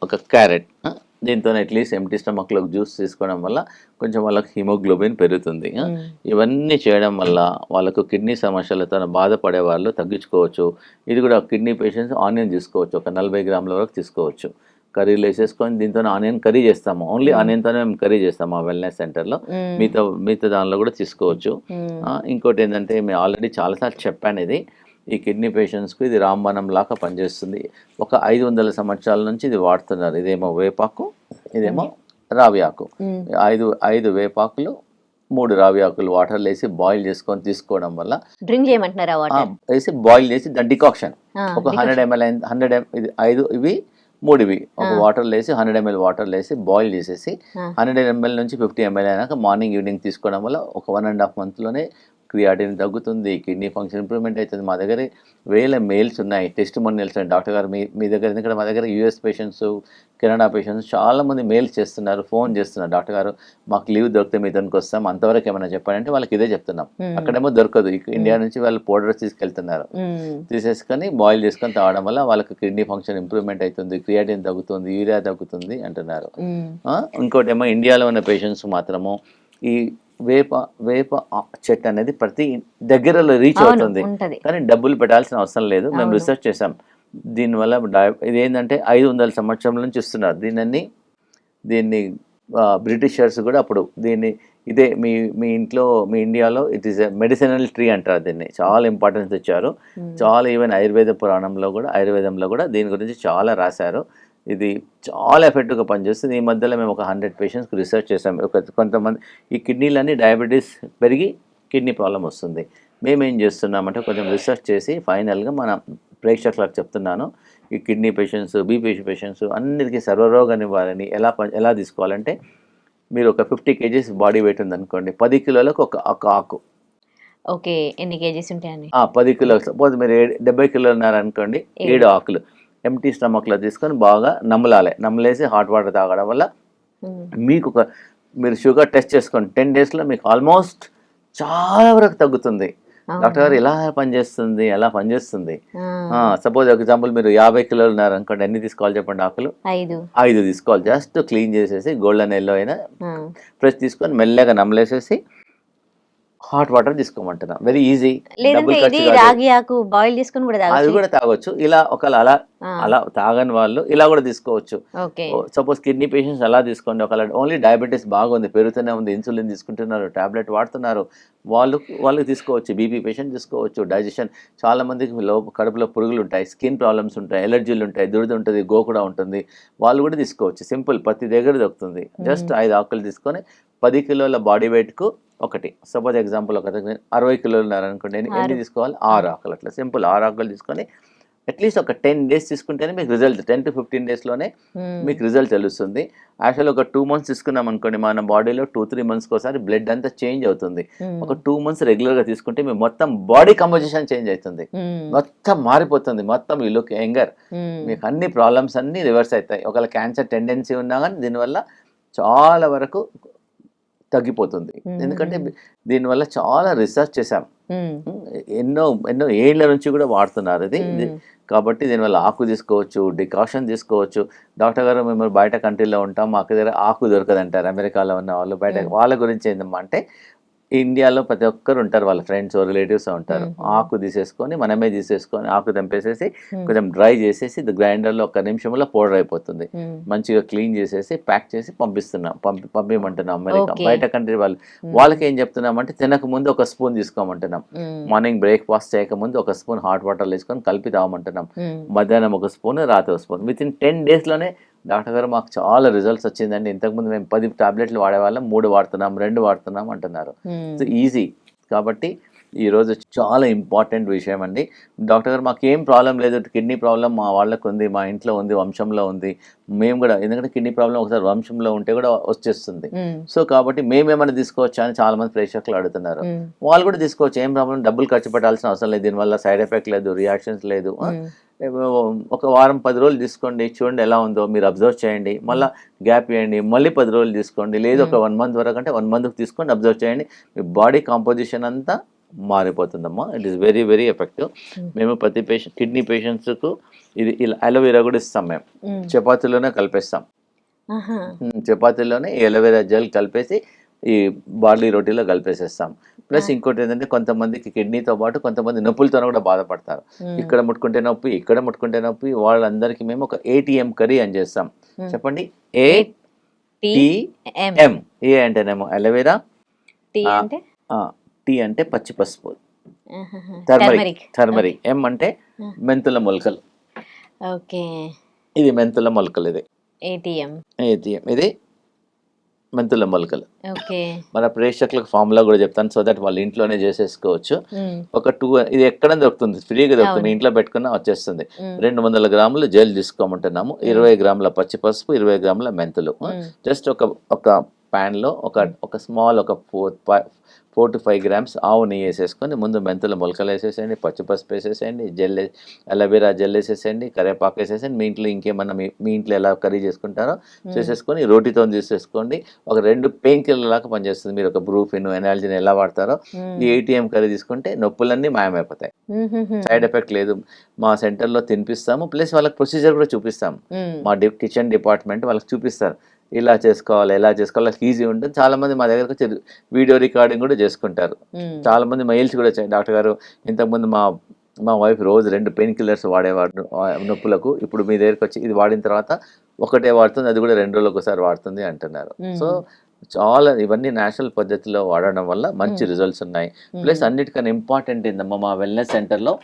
ఒక క్యారెట్, దీంతో అట్లీస్ట్ ఎంటీ స్టమక్లో జ్యూస్ తీసుకోవడం వల్ల కొంచెం వాళ్ళకి హిమోగ్లోబిన్ పెరుగుతుంది. ఇవన్నీ చేయడం వల్ల వాళ్ళకు కిడ్నీ సమస్యలతో బాధపడే వాళ్ళు తగ్గించుకోవచ్చు. ఇది కూడా కిడ్నీ పేషెంట్స్ ఆనియన్ తీసుకోవచ్చు, ఒక 40 గ్రాముల వరకు తీసుకోవచ్చు. కర్రీలు వేసేసుకొని దీంతో ఆనియన్ కర్రీ చేస్తాము, ఓన్లీ ఆనియన్తోనే మేము కర్రీ చేస్తాము ఆ వెల్నెస్ సెంటర్లో. మిగతా దానిలో కూడా తీసుకోవచ్చు. ఇంకోటి ఏంటంటే మేము ఆల్రెడీ చాలాసార్లు చెప్పాను, ఇది ఈ కిడ్నీ పేషెంట్స్కు ఇది రాంబాణం లాగా పనిచేస్తుంది. ఒక 500 సంవత్సరాల నుంచి ఇది వాడుతున్నారు. ఇదేమో వేపాకు, ఇదేమో రావి ఆకు. 5 వేపాకులు, 3 రావి ఆకులు వాటర్లో వేసి బాయిల్ చేసుకొని తీసుకోవడం వల్ల, డ్రింక్ చేయమంటున్నారా వాటర్ వేసి బాయిల్ చేసి దాని డికాక్షన్ ఒక 100 ml 100 ఇది 5 ఇవి 3 ఇవి ఒక వాటర్లో వేసి 100 ml వాటర్లో వేసి బాయిల్ చేసేసి 100 ml నుంచి 50 ml అయినాక మార్నింగ్ ఈవినింగ్ తీసుకోవడం వల్ల ఒక 1.5 monthలోనే క్రియాటిన్ తగ్గుతుంది, కిడ్నీ ఫంక్షన్ ఇంప్రూవ్మెంట్ అవుతుంది. మా దగ్గర వేల మెయిల్స్ ఉన్నాయి, టెస్టిమోనియల్స్ ఉన్నాయి. డాక్టర్ గారు మీ దగ్గర, ఎందుకంటే మా దగ్గర యూఎస్ పేషెంట్స్, కెనడా పేషెంట్స్ చాలామంది మెయిల్స్ చేస్తున్నారు, ఫోన్ చేస్తున్నారు, డాక్టర్ గారు మాకు లీవ్ దొరికితే మీ దానికి వస్తాం, అంతవరకు ఏమైనా చెప్పారంటే వాళ్ళకి ఇదే చెప్తున్నాం. అక్కడేమో దొరకదు, ఇండియా నుంచి వాళ్ళు పౌడర్స్ తీసుకెళ్తున్నారు, తీసేసుకొని బాయిల్ చేసుకొని తాగడం వల్ల వాళ్ళకి కిడ్నీ ఫంక్షన్ ఇంప్రూవ్మెంట్ అవుతుంది, క్రియాటిన్ తగ్గుతుంది, యూరియా తగ్గుతుంది అంటున్నారు. ఇంకోటి ఏమో ఇండియాలో ఉన్న పేషెంట్స్ మాత్రము ఈ వేప చెట్టు అనేది ప్రతి దగ్గరలో రీచ్ అవుతుంది, కానీ డబ్బులు పెట్టాల్సిన అవసరం లేదు. మేము రీసెర్చ్ చేసాం, దీనివల్ల ఇది ఏంటంటే 500 సంవత్సరాల నుంచి ఇస్తున్నారు దీన్ని బ్రిటిషర్స్ కూడా అప్పుడు ఇదే మీ ఇంట్లో మీ ఇండియాలో it is a medicinal tree అంటారు దీన్ని, చాలా ఇంపార్టెన్స్ ఇచ్చారు. చాలా ఈవెన్ ఆయుర్వేదంలో కూడా దీని గురించి చాలా రాశారు. ఇది చాలా ఎఫెక్టివ్గా పనిచేస్తుంది. ఈ మధ్యలో మేము ఒక 100 పేషెంట్స్కి రీసెర్చ్ చేసాం. కొంతమంది ఈ కిడ్నీలన్నీ డయాబెటీస్ పెరిగి కిడ్నీ ప్రాబ్లం వస్తుంది. మేమేం చేస్తున్నామంటే కొంచెం రీసెర్చ్ చేసి ఫైనల్గా మన ప్రేక్షకులకు చెప్తున్నాను, ఈ కిడ్నీ పేషెంట్స్, బీపీ పేషెంట్స్ అన్నిటికీ సర్వరోగ నివారణ ఎలా తీసుకోవాలంటే, మీరు ఒక 50 kgs బాడీ వెయిట్ ఉందనుకోండి, 10 కిలోలకు ఒక ఆకు. ఓకే, ఎన్ని కేజీస్ ఉంటాయండి? 10 కిలోలు. సపోజ్ మీరు 70 కిలోలు ఉన్నారనుకోండి, 7 ఆకులు ఎంటీ స్టమక్లో తీసుకొని బాగా నమ్మలేసి హాట్ వాటర్ తాగడం వల్ల మీరు షుగర్ టెస్ట్ చేసుకోండి, 10 daysలో మీకు ఆల్మోస్ట్ చాలా వరకు తగ్గుతుంది. డాక్టర్ గారు ఎలా పనిచేస్తుంది. సపోజ్ ఎగ్జాంపుల్ మీరు 50 కిలోలు ఉన్నారనుకోండి, ఎన్ని తీసుకోవాలి చెప్పండి ఆకులు? 5 తీసుకోవాలి. జస్ట్ క్లీన్ చేసేసి గోల్డెన్ ఎల్లో అయినా ఫ్రెష్ తీసుకొని మెల్లగా నమ్మలేసేసి హాట్ వాటర్ తీసుకోమంటున్నా. Very easy. రాగి ఆకు బాయిల్ చేసుకుని కూడా అది కూడా తాగొచ్చు. ఇలా ఒకవేళ అలా తాగని వాళ్ళు ఇలా కూడా తీసుకోవచ్చు. సపోజ్ కిడ్నీ పేషెంట్స్ అలా తీసుకోండి. ఒకవేళ ఓన్లీ డయాబెటీస్ బాగుంది, పెరుగుతూనే ఉంది, ఇన్సులిన్ తీసుకుంటున్నారు, టాబ్లెట్ వాడుతున్నారు, వాళ్ళు తీసుకోవచ్చు. బీపీ పేషెంట్ తీసుకోవచ్చు. డైజెషన్, చాలా మందికి కడుపులో పురుగులు ఉంటాయి, స్కిన్ ప్రాబ్లమ్స్ ఉంటాయి, ఎలర్జీలు ఉంటాయి, దురద ఉంటుంది, గోకుడా ఉంటుంది, వాళ్ళు కూడా తీసుకోవచ్చు. సింపుల్, ప్రతి దగ్గర దొరుకుతుంది. జస్ట్ 5 ఆకులు తీసుకొని 10 కిలోల బాడీ వెయిట్కు ఒకటి. సపోజ్ ఎగ్జాంపుల్ ఒక 60 కిలోలు ఉన్నారనుకోండి, ఎన్ని తీసుకోవాలి? 6 ఆకులు. అట్లా సింపుల్ 6 ఆకులు తీసుకొని అట్లీస్ట్ ఒక 10 days తీసుకుంటేనే మీకు రిజల్ట్ 10 to 15 daysలోనే మీకు రిజల్ట్ తెలుస్తుంది. యాక్చువల్ ఒక 2 months తీసుకున్నాం అనుకోండి, మన బాడీలో 2-3 monthsకి ఒకసారి బ్లడ్ అంతా చేంజ్ అవుతుంది. ఒక 2 months రెగ్యులర్గా తీసుకుంటే మీ మొత్తం బాడీ కంపోజిషన్ చేంజ్ అవుతుంది, మొత్తం మారిపోతుంది, మొత్తం యూ లుక్ యంగర్, మీకు అన్ని ప్రాబ్లమ్స్ అన్నీ రివర్స్ అవుతాయి. ఒకవేళ క్యాన్సర్ టెండెన్సీ ఉన్నా కానీ దీనివల్ల చాలా వరకు తగ్గిపోతుంది. ఎందుకంటే దీనివల్ల చాలా రీసెర్చ్ చేశాం, ఎన్నో ఏళ్ల నుంచి కూడా వాడుతున్నారు ఇది. కాబట్టి దీనివల్ల ఆకు తీసుకోవచ్చు, డికాషన్ తీసుకోవచ్చు. డాక్టర్ గారు మేము బయట కంట్రీలో ఉంటాం, మాకు దగ్గర ఆకు దొరకదంటారు అమెరికాలో ఉన్న వాళ్ళు. వాళ్ళ గురించి ఏందమ్మా అంటే, ఇండియాలో ప్రతి ఒక్కరు ఉంటారు, వాళ్ళ ఫ్రెండ్స్ రిలేటివ్స్ ఉంటారు. ఆకు తీసేసుకొని మనమే తీసేసుకొని ఆకు తెంపేసేసి కొంచెం డ్రై చేసేసి గ్రైండర్లో 1 నిమిషంలో పౌడర్ అయిపోతుంది. మంచిగా క్లీన్ చేసేసి ప్యాక్ చేసి పంపించమంటున్నాం అమెరికా. బయట కంట్రీ వాళ్ళకి ఏం చెప్తున్నామంటే, తినక ముందు 1 స్పూన్ తీసుకోమంటున్నాం, మార్నింగ్ బ్రేక్ఫాస్ట్ చేయకముందు 1 స్పూన్ హాట్ వాటర్ వేసుకొని కలిపి తాగమంటున్నాం, మధ్యాహ్నం 1 స్పూన్, రాత్రి 1 స్పూన్. విత్ ఇన్ 10 daysలోనే డాక్టర్ గారు మాకు చాలా రిజల్ట్స్ వచ్చిందండి, ఇంతకుముందు మేము 10 టాబ్లెట్లు వాడేవాళ్ళం 3 వాడుతున్నాం 2 వాడుతున్నాం అంటున్నారు. So easy. కాబట్టి ఈరోజు చాలా ఇంపార్టెంట్ విషయం అండి. డాక్టర్ గారు మాకు ఏం ప్రాబ్లం లేదు, కిడ్నీ ప్రాబ్లం మా వాళ్ళకు ఉంది, మా ఇంట్లో ఉంది, వంశంలో ఉంది, మేము కూడా, ఎందుకంటే కిడ్నీ ప్రాబ్లం ఒకసారి వంశంలో ఉంటే కూడా వచ్చేస్తుంది. సో కాబట్టి మేమేమైనా తీసుకోవచ్చా అని చాలా మంది ప్రేక్షకులు అడుగుతున్నారు. వాళ్ళు కూడా తీసుకోవచ్చు, ఏం ప్రాబ్లం, డబ్బులు ఖర్చు పెట్టాల్సిన అవసరం లేదు, దీనివల్ల సైడ్ ఎఫెక్ట్ లేదు, రియాక్షన్స్ లేదు. ఒక వారం 10 రోజులు తీసుకోండి, చూడండి ఎలా ఉందో, మీరు అబ్జర్వ్ చేయండి, మళ్ళీ గ్యాప్ ఇవ్వండి, మళ్ళీ 10 రోజులు తీసుకోండి, లేదు ఒక 1 మంత్ వరకు అంటే 1 మంత్కి తీసుకోండి, అబ్జర్వ్ చేయండి, మీ బాడీ కాంపోజిషన్ అంతా మారిపోతుందమ్మా. It is very very effective. మేము ప్రతి కిడ్నీ పేషెంట్స్కు ఇది ఇలా అలోవెరా కూడా ఇస్తాం, మేము చపాతీలోనే కలిపేస్తాం, చపాతీలోనే అలోవెరా జెల్ కలిపేసి ఈ బార్లీ రోటీలో కలిపేసేస్తాం. ప్లస్ ఇంకోటి ఏంటంటే కొంతమందికి కిడ్నీతో పాటు కొంతమంది నొప్పులతో కూడా బాధపడతారు, ఇక్కడ ముట్టుకుంటే నొప్పి, ఇక్కడ ముట్టుకుంటే నొప్పి, వాళ్ళందరికీ మేము ఒక ATM కర్రీ అని చేస్తాం. చెప్పండి, ATM. ఏ అంటేనేమో అలోవెరా, టీ అంటే పచ్చి పసుపు, టర్మరిక్, ఎం అంటే మెంతుల మొలకలు, ఇది మెంతుల మొలకలు, ఇది ATM, ఇది మెంతుల మొలకలు. మన ప్రేక్షకులకు ఫార్ములా కూడా చెప్తాను, సో దట్ వాళ్ళు ఇంట్లోనే చేసేసుకోవచ్చు. ఒక 2, ఇది ఎక్కడ దొరుకుతుంది, ఫ్రీగా దొరుకుతుంది, ఇంట్లో పెట్టుకున్నా వచ్చేస్తుంది. 200 గ్రాములు జెల్ తీసుకోమంటున్నాము, 20 గ్రాముల పచ్చి పసుపు, 20 గ్రాముల మెంతులు. జస్ట్ ఒక ప్యాన్ లో ఒక స్మాల్ ఒక 4 to 5 గ్రామ్స్ ఆవు నెయ్యి వేసేసుకొని ముందు మెంతుల మొలకలు వేసేసేయండి, పచ్చిపసుపు వేసేసేయండి, అలోవెరా జెల్ వేసేసేయండి, కరివేపాకు వేసేసేయండి, మీ ఇంట్లో ఇంకేమన్నా మీ ఇంట్లో ఎలా కర్రీ చేసుకుంటారో చేసేసుకొని రోటీతో తీసేసుకోండి. ఒక 2 పెయిన్ కిల్లర్ లాగా పనిచేస్తుంది. మీరు ఒక బ్రూఫిన్, ఎనాల్జిన్ ఎలా వాడతారో ఈ ATM కర్రీ తీసుకుంటే నొప్పులన్నీ మాయమైపోతాయి, సైడ్ ఎఫెక్ట్ లేదు. మా సెంటర్లో తినిపిస్తాము, ప్లస్ వాళ్ళకి ప్రొసీజర్ కూడా చూపిస్తాము. మా కిచెన్ డిపార్ట్మెంట్ వాళ్ళకి చూపిస్తారు, ఇలా చేసుకోవాలి, ఎలా చేసుకోవాలి, ఈజీ ఉంటుంది. చాలా మంది మా దగ్గరకు వచ్చి వీడియో రికార్డింగ్ కూడా చేసుకుంటారు. చాలా మంది మెయిల్స్ కూడా వచ్చాయి, డాక్టర్ గారు ఇంతకుముందు మా వైఫ్ రోజు 2 పెయిన్ కిల్లర్స్ వాడేవాడు నొప్పులకు, ఇప్పుడు మీ దగ్గరకు వచ్చి ఇది వాడిన తర్వాత ఒకటే వాడుతుంది, అది కూడా 2 రోజులకు ఒకసారి వాడుతుంది అంటున్నారు. సో చాలా ఇవన్నీ నేచురల్ పద్ధతిలో వాడడం వల్ల మంచి రిజల్ట్స్ ఉన్నాయి. ప్లస్ అన్నిటికన్నా ఇంపార్టెంట్ ఏందమ్మా, మా వెల్నెస్ సెంటర్లో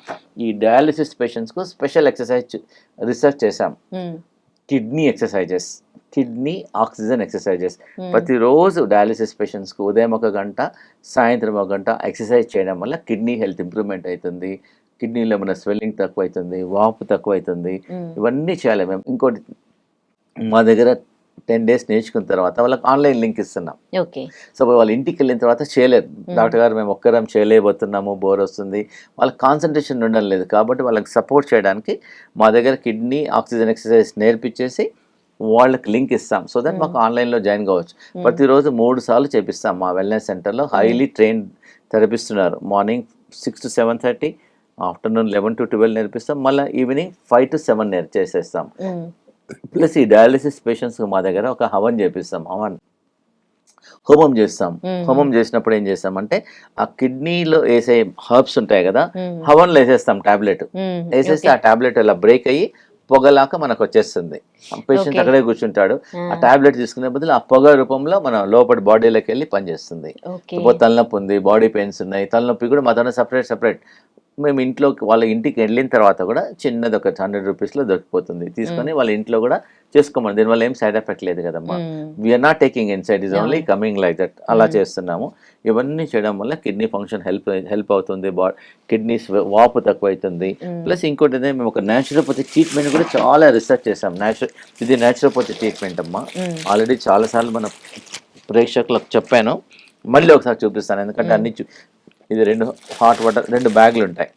ఈ డయాలిసిస్ పేషెంట్స్కు స్పెషల్ ఎక్సర్సైజ్ రీసెర్చ్ చేశాం. Kidney exercises, kidney oxygen exercises. ప్రతిరోజు డయాలిసిస్ పేషెంట్స్కి ఉదయం 1 గంట, సాయంత్రం 1 గంట ఎక్సర్సైజ్ చేయడం వల్ల కిడ్నీ హెల్త్ ఇంప్రూవ్మెంట్ అవుతుంది, కిడ్నీలో మన స్వెల్లింగ్ తక్కువ అవుతుంది, వాపు తక్కువ అవుతుంది. ఇవన్నీ చేయాలి మేము. ఇంకోటి, మా దగ్గర 10 days నేర్చుకున్న తర్వాత వాళ్ళకి ఆన్లైన్ లింక్ ఇస్తున్నాం. సో వాళ్ళ ఇంటికి వెళ్ళిన తర్వాత చేయలేరు, డాక్టర్ గారు మేము ఒక్కరం చేయలేకపోతున్నాము, బోర్ వస్తుంది, వాళ్ళకి కాన్సన్ట్రేషన్ ఉండడం లేదు. కాబట్టి వాళ్ళకి సపోర్ట్ చేయడానికి మా దగ్గర కిడ్నీ ఆక్సిజన్ ఎక్సర్సైజ్ నేర్పించేసి వాళ్ళకి లింక్ ఇస్తాం, సో దట్ మాకు ఆన్లైన్లో జాయిన్ కావచ్చు. ప్రతిరోజు 3 సార్లు చేపిస్తాం మా వెల్నెస్ సెంటర్లో. హైలీ ట్రైన్ థెరపిస్తున్నారు. మార్నింగ్ 6 to 7:30, ఆఫ్టర్నూన్ 11 to 12 నేర్పిస్తాం, మళ్ళీ ఈవినింగ్ 5 to 7 చేసేస్తాం. ప్లస్ ఈ డయాలిసిస్ పేషెంట్స్ మా దగ్గర ఒక హవన్ చేపిస్తాం, హోమం చేస్తాం. హోమం చేసినప్పుడు ఏం చేస్తామంటే ఆ కిడ్నీలో వేసే హర్బ్స్ ఉంటాయి కదా, హవన్లో వేసేస్తాం టాబ్లెట్, వేసేస్తే ఆ టాబ్లెట్ ఇలా బ్రేక్ అయ్యి పొగలాక మనకు వచ్చేస్తుంది. పేషెంట్ అక్కడే కూర్చుంటాడు, ఆ టాబ్లెట్ తీసుకునే బదులు ఆ పొగ రూపంలో మన లోపల బాడీలోకి వెళ్ళి పనిచేస్తుంది. తలనొప్పి ఉంది, బాడీ పెయిన్స్ ఉన్నాయి, తలనొప్పి కూడా మాతో సపరేట్ మేము ఇంట్లో వాళ్ళ ఇంటికి వెళ్ళిన తర్వాత కూడా చిన్నది ఒక 100 రూపీస్లో దొరికిపోతుంది, తీసుకొని వాళ్ళ ఇంట్లో కూడా చేసుకోమని. దీనివల్ల ఏం సైడ్ ఎఫెక్ట్ లేదు కదమ్మా, we are not taking inside, is only coming like that, అలా చేస్తున్నాము. ఇవన్నీ చేయడం వల్ల కిడ్నీ ఫంక్షన్ హెల్ప్ అవుతుంది, కిడ్నీస్ వాపు తక్కువ అవుతుంది. ప్లస్ ఇంకోటి మేము ఒక న్యాచురోపతి ట్రీట్మెంట్ కూడా చాలా రీసెర్చ్ చేసాం. ఇది న్యాచురోపతి ట్రీట్మెంట్ అమ్మా, ఆల్రెడీ చాలాసార్లు మన ప్రేక్షకులకు చెప్పాను, మళ్ళీ ఒకసారి చూపిస్తాను. ఎందుకంటే అన్ని ఇది 2 హాట్ వాటర్ 2 బ్యాగులు ఉంటాయి,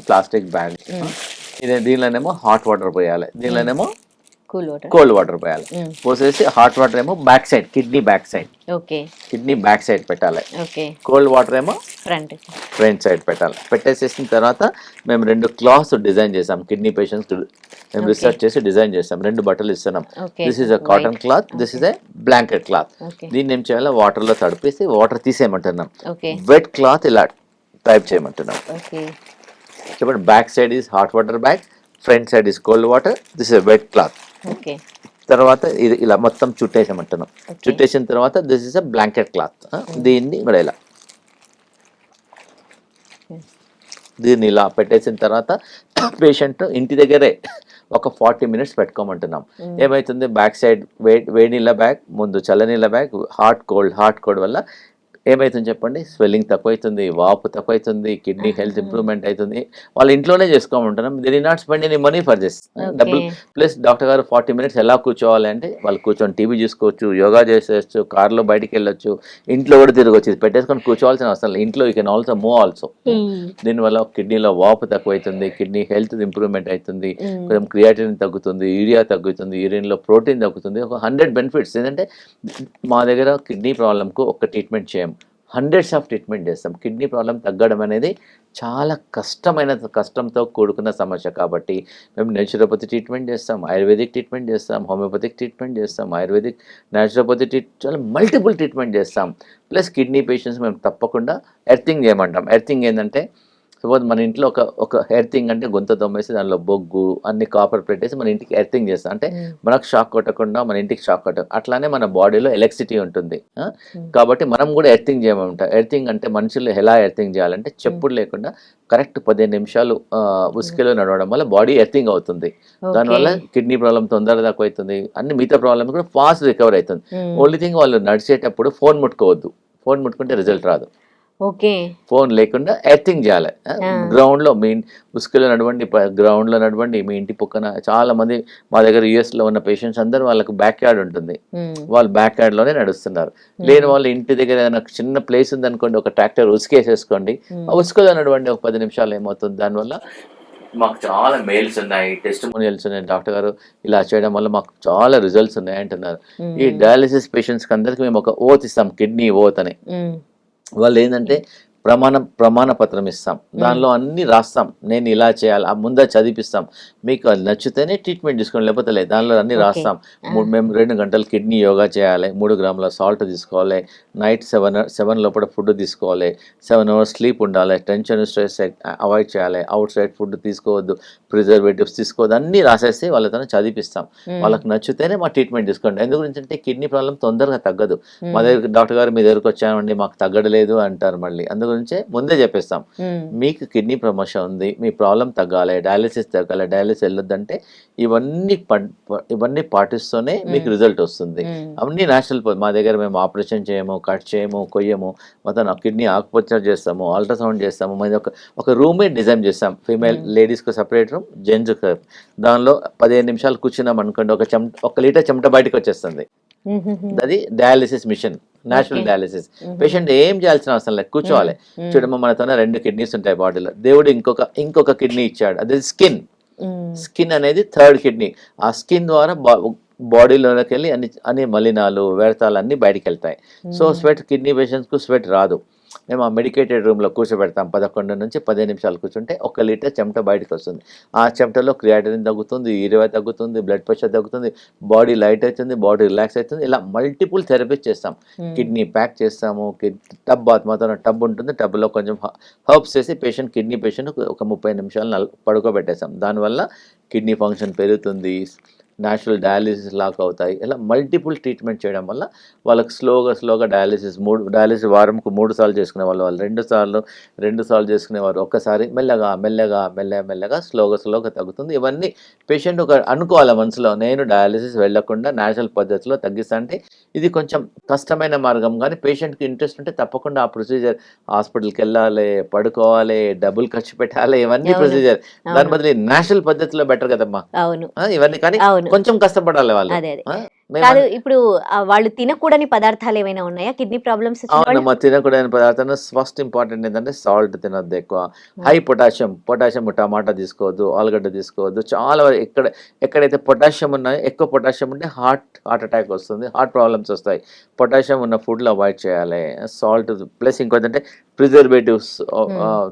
ప్లాస్టిక్ బ్యాగ్. దీనిలోనేమో హాట్ వాటర్ పోయాలి, దీనిలోనేమో కోల్డ్ వాటర్ పోయాలి. పోసేసి హాట్ వాటర్ ఏమో back side, kidney back side పెట్టాలి, కోల్డ్ వాటర్ ఏమో ఫ్రంట్ సైడ్ పెట్టాలి. పెట్టేసేసిన తర్వాత మేము 2 క్లాత్స్ డిజైన్ చేసాం కిడ్నీ పేషెంట్స్, మేము రీసెర్చ్ చేసి డిజైన్ చేసాం. 2 బట్టలు ఇస్తున్నాం. This is a cotton cloth, this is a blanket cloth. దీన్ని ఏం చేయాలో వాటర్లో తడిపేసి వాటర్ తీసేయమంటున్నాం, వెట్ క్లాత్ ఇలా టైప్ చేయమంటున్నాం. చెప్పండి, back side is hot water bag, front side is cold water, this is wet cloth. తర్వాత ఇది ఇలా మొత్తం చుట్టేసామంటున్నాం. చుట్టేసిన తర్వాత this is a blanket cloth. దీన్ని కూడా ఇలా దీన్ని ఇలా పెట్టేసిన తర్వాత పేషెంట్ ఇంటి దగ్గరే ఒక 40 మినిట్స్ పెట్టుకోమంటున్నాం. ఏమవుతుంది, బ్యాక్ సైడ్ వేడి నీళ్ళ బ్యాగ్, ముందు చల్లనీళ్ళ బ్యాగ్, హాట్ కోల్డ్ వల్ల ఏమవుతుంది చెప్పండి, స్వెల్లింగ్ తక్కువైతుంది, వాపు తక్కువైతుంది, కిడ్నీ హెల్త్ ఇంప్రూవ్మెంట్ అవుతుంది. వాళ్ళ ఇంట్లోనే చేసుకోమంటున్నాం. They do not spend any money for this డబ్బులు. ప్లస్ డాక్టర్ గారు 40 మినిట్స్ ఎలా కూర్చోవాలి అంటే, వాళ్ళు కూర్చొని టీవీ చూసుకోవచ్చు, యోగా చేసేయచ్చు, కార్లో బయటికి వెళ్ళొచ్చు, ఇంట్లో కూడా తిరగచ్చు. ఇది పెట్టేసుకొని కూర్చోవాల్సిన అవసరం లేదు. ఇంట్లో you can also move also. దీనివల్ల కిడ్నీలో వాపు తక్కువైతుంది, కిడ్నీ హెల్త్ ఇంప్రూవ్మెంట్ అవుతుంది, కొంచెం క్రియాటిన్ తగ్గుతుంది, యూరియా తగ్గుతుంది, యూరిన్లో ప్రోటీన్ తగ్గుతుంది. ఒక 100 బెనిఫిట్స్. ఏంటంటే మా దగ్గర కిడ్నీ ప్రాబ్లంకు ఒక ట్రీట్మెంట్ చేయం, హండ్రెడ్స్ ఆఫ్ ట్రీట్మెంట్ చేస్తాం. కిడ్నీ ప్రాబ్లం తగ్గడం అనేది చాలా కష్టంతో కూడుకున్న సమస్య కాబట్టి మేము నేచురోపతి ట్రీట్మెంట్ చేస్తాం, ఆయుర్వేదిక్ ట్రీట్మెంట్ చేస్తాం, హోమియోపతిక్ ట్రీట్మెంట్ చేస్తాం, ఆయుర్వేదిక్ నేచురోపతి చాలా మల్టిపుల్ ట్రీట్మెంట్ చేస్తాం. ప్లస్ కిడ్నీ పేషెంట్స్ మేము తప్పకుండా ఎర్తింగ్ చేయమంటాం. ఎర్తింగ్ ఏంటంటే, సపోజ్ మన ఇంట్లో ఒక ఎర్తింగ్ అంటే గొంత తొమ్మేసి దానిలో బొగ్గు అన్ని కాపర్ పెట్టేసి మన ఇంటికి ఎర్తింగ్ చేస్తాం. అంటే మనకు షాక్ కొట్టకుండా మన ఇంటికి షాక్ కొట్టకుండా, అట్లానే మన బాడీలో ఎలక్ట్రిసిటీ ఉంటుంది కాబట్టి మనం కూడా ఎర్తింగ్ చేయమంటాం. ఎర్తింగ్ అంటే మనుషులు ఎలా ఎర్తింగ్ చేయాలంటే, చెప్పుడు లేకుండా కరెక్ట్ 15 నిమిషాలు ఉసుకలో నడవడం వల్ల బాడీ ఎర్తింగ్ అవుతుంది. దానివల్ల కిడ్నీ ప్రాబ్లం తొందరగా తక్కువ అవుతుంది, అన్ని మిగతా ప్రాబ్లమ్స్ కూడా ఫాస్ట్ రికవర్ అవుతుంది. ఓన్లీ థింగ్ వాళ్ళు నడిచేటప్పుడు ఫోన్ ముట్టుకోవద్దు. ఫోన్ ముట్టుకుంటే రిజల్ట్ రాదు. ఓకే, ఫోన్ లేకుండా ఎర్తింగ్ చేయాలి. గ్రౌండ్లో మీ ఉసుకలో నడవండి, గ్రౌండ్లో నడవండి. మీ ఇంటి పక్కన చాలా మంది మా దగ్గర యుఎస్లో ఉన్న పేషెంట్స్ అందరూ వాళ్ళకు బ్యాక్ యార్డ్ ఉంటుంది, వాళ్ళు బ్యాక్ యార్డ్లోనే నడుస్తున్నారు. లేని వాళ్ళు ఇంటి దగ్గర ఏదైనా చిన్న ప్లేస్ ఉంది అనుకోండి, ఒక ట్రాక్టర్ ఉసుకేసేసుకోండి, ఆ ఉసుకలో నడవండి ఒక 10 నిమిషాలు. ఏమవుతుంది, దానివల్ల మాకు చాలా మెయిల్స్ ఉన్నాయి, టెస్టిమోనియల్స్ ఉన్నాయి. డాక్టర్ గారు ఇలా చేయడం వల్ల మాకు చాలా రిజల్ట్స్ ఉన్నాయి అంటున్నారు. ఈ డయాలిసిస్ పేషెంట్స్కి అందరికీ మేము ఒక ఓత్ ఇస్తాం, కిడ్నీ ఓత్ అని. వాళ్ళు ఏంటంటే ప్రమాణ పత్రం ఇస్తాం, దానిలో అన్ని రాస్తాం. నేను ఇలా చేయాలి, ముందే చదివిస్తాం. మీకు అది నచ్చితేనే ట్రీట్మెంట్ తీసుకోండి, లేకపోతే లేదు. దానిలో అన్ని రాస్తాం. మేము 2 గంటలు కిడ్నీ యోగా చేయాలి, 3 గ్రాముల సాల్ట్ తీసుకోవాలి, నైట్ 7 లోపల ఫుడ్ తీసుకోవాలి, 7 అవర్స్ స్లీప్ ఉండాలి, టెన్షన్ స్ట్రెస్ అవాయిడ్ చేయాలి, అవుట్ సైడ్ ఫుడ్ తీసుకోవద్దు, ప్రిజర్వేటివ్స్ తీసుకోవద్దు, అన్నీ రాసేసి వాళ్ళతో చదివిస్తాం. వాళ్ళకి నచ్చితేనే మా ట్రీట్మెంట్ తీసుకోండి. ఎందు గురించి అంటే కిడ్నీ ప్రాబ్లం తొందరగా తగ్గదు. మా దగ్గర డాక్టర్ గారు మీ దగ్గరకు వచ్చామండి మాకు తగ్గడలేదు అంటారు మళ్ళీ. అందు గురించే ముందే చెప్పేస్తాం, మీకు కిడ్నీ సమస్య ఉంది, మీ ప్రాబ్లం తగ్గాలి, డయాలిసిస్ తగ్గాలి, డయాలిసిస్ వెళ్ళొద్దంటే ఇవన్నీ పాటిస్తూనే మీకు రిజల్ట్ వస్తుంది. అవన్నీ నేచురల్. మా దగ్గర మేము ఆపరేషన్ చేయము, కట్ చేయము, కొయ్యము, మొత్తం కిడ్నీ ఆకుపచ్చ చేస్తాము, అల్ట్రాసౌండ్ చేస్తాము. మేము ఒక రూమే డిజైన్ చేస్తాం, ఫీమేల్ లేడీస్కి సపరేట్ రూమ్, జెంట్స్కి. దానిలో 15 నిమిషాలు కూర్చున్నాం అనుకోండి, 1 లీటర్ చెమట బయటకు వచ్చేస్తుంది. అది dialysis machine, natural dialysis. Patient ఏం చేయాల్సిన అవసరం లేదు, కూర్చోవాలి. చూడమ్మా, మనతోనే 2 కిడ్నీస్ ఉంటాయి బాడీలో, దేవుడు ఇంకొక కిడ్నీ ఇచ్చాడు, అది స్కిన్ అనేది 3rd కిడ్నీ. ఆ స్కిన్ ద్వారా బాడీలోకి వెళ్ళి అన్ని మలినాలు, వ్యర్థాలు అన్నీ బయటికి వెళ్తాయి. సో కిడ్నీ పేషెంట్స్కు స్వెట్ రాదు. మేము ఆ మెడికేటెడ్ రూమ్లో కూర్చోబెడతాం. 11 నుంచి 15 నిమిషాలు కూర్చుంటే 1 లీటర్ చెమట బయటకు వస్తుంది. ఆ చెమటలో క్రియాటినిన్ తగ్గుతుంది, యూరియా తగ్గుతుంది, బ్లడ్ ప్రెషర్ తగ్గుతుంది, బాడీ లైట్ అవుతుంది, బాడీ రిలాక్స్ అవుతుంది. ఇలా మల్టిపుల్ థెరపీస్ చేస్తాం. కిడ్నీ ప్యాక్ చేస్తాము, మాతో టబ్ ఉంటుంది, టబ్లో కొంచెం హర్బ్స్ వేసి కిడ్నీ పేషెంట్ ఒక 30 నిమిషాలు పడుకోబెట్టేస్తాం. దానివల్ల కిడ్నీ ఫంక్షన్ పెరుగుతుంది, నేచురల్ డయాలిసిస్ లాక్ అవుతాయి. ఇలా మల్టిపుల్ ట్రీట్మెంట్ చేయడం వల్ల వాళ్ళకి స్లోగా డయాలిసిస్ వారంకు 3 సార్లు చేసుకునే వాళ్ళు 2 సార్లు చేసుకునేవారు ఒక్కసారి, మెల్లగా స్లోగా తగ్గుతుంది. ఇవన్నీ పేషెంట్ అనుకోవాలి మనసులో, నేను డయాలిసిస్ వెళ్ళకుండా నేచురల్ పద్ధతిలో తగ్గిస్తా. అంటే ఇది కొంచెం కష్టమైన మార్గం, కానీ పేషెంట్కి ఇంట్రెస్ట్ ఉంటే తప్పకుండా ఆ ప్రొసీజర్, హాస్పిటల్కి వెళ్ళాలి, పడుకోవాలి, డబ్బులు ఖర్చు పెట్టాలి, ఇవన్నీ ప్రొసీజర్. దాని బదులు నేచురల్ పద్ధతిలో బెటర్ కదమ్మా. ఇవన్నీ కానీ కొంచెం కష్టపడాలి వాళ్ళు. కాదు, ఇప్పుడు వాళ్ళు తినకూడని పదార్థాలు ఏమైనా ఉన్నాయా కిడ్నీ ప్రాబ్లమ్స్? అవునమ్మా, తినకూడని పదార్థాలు ఫస్ట్ ఇంపార్టెంట్ ఏంటంటే సాల్ట్ తినొద్దు, ఎక్కువ హై పొటాషియం టమాటా తీసుకోవద్దు, ఆలుగడ్డ తీసుకోవద్దు. చాలా ఎక్కడైతే పొటాషియం ఉన్నాయో, ఎక్కువ పొటాషియం ఉంటే హార్ట్ అటాక్ వస్తుంది, హార్ట్ ప్రాబ్లమ్స్ వస్తాయి. పొటాషియం ఉన్న ఫుడ్లో అవాయిడ్ చేయాలి. సాల్ట్ ప్లస్ ఇంకోటి అంటే ప్రిజర్వేటివ్స్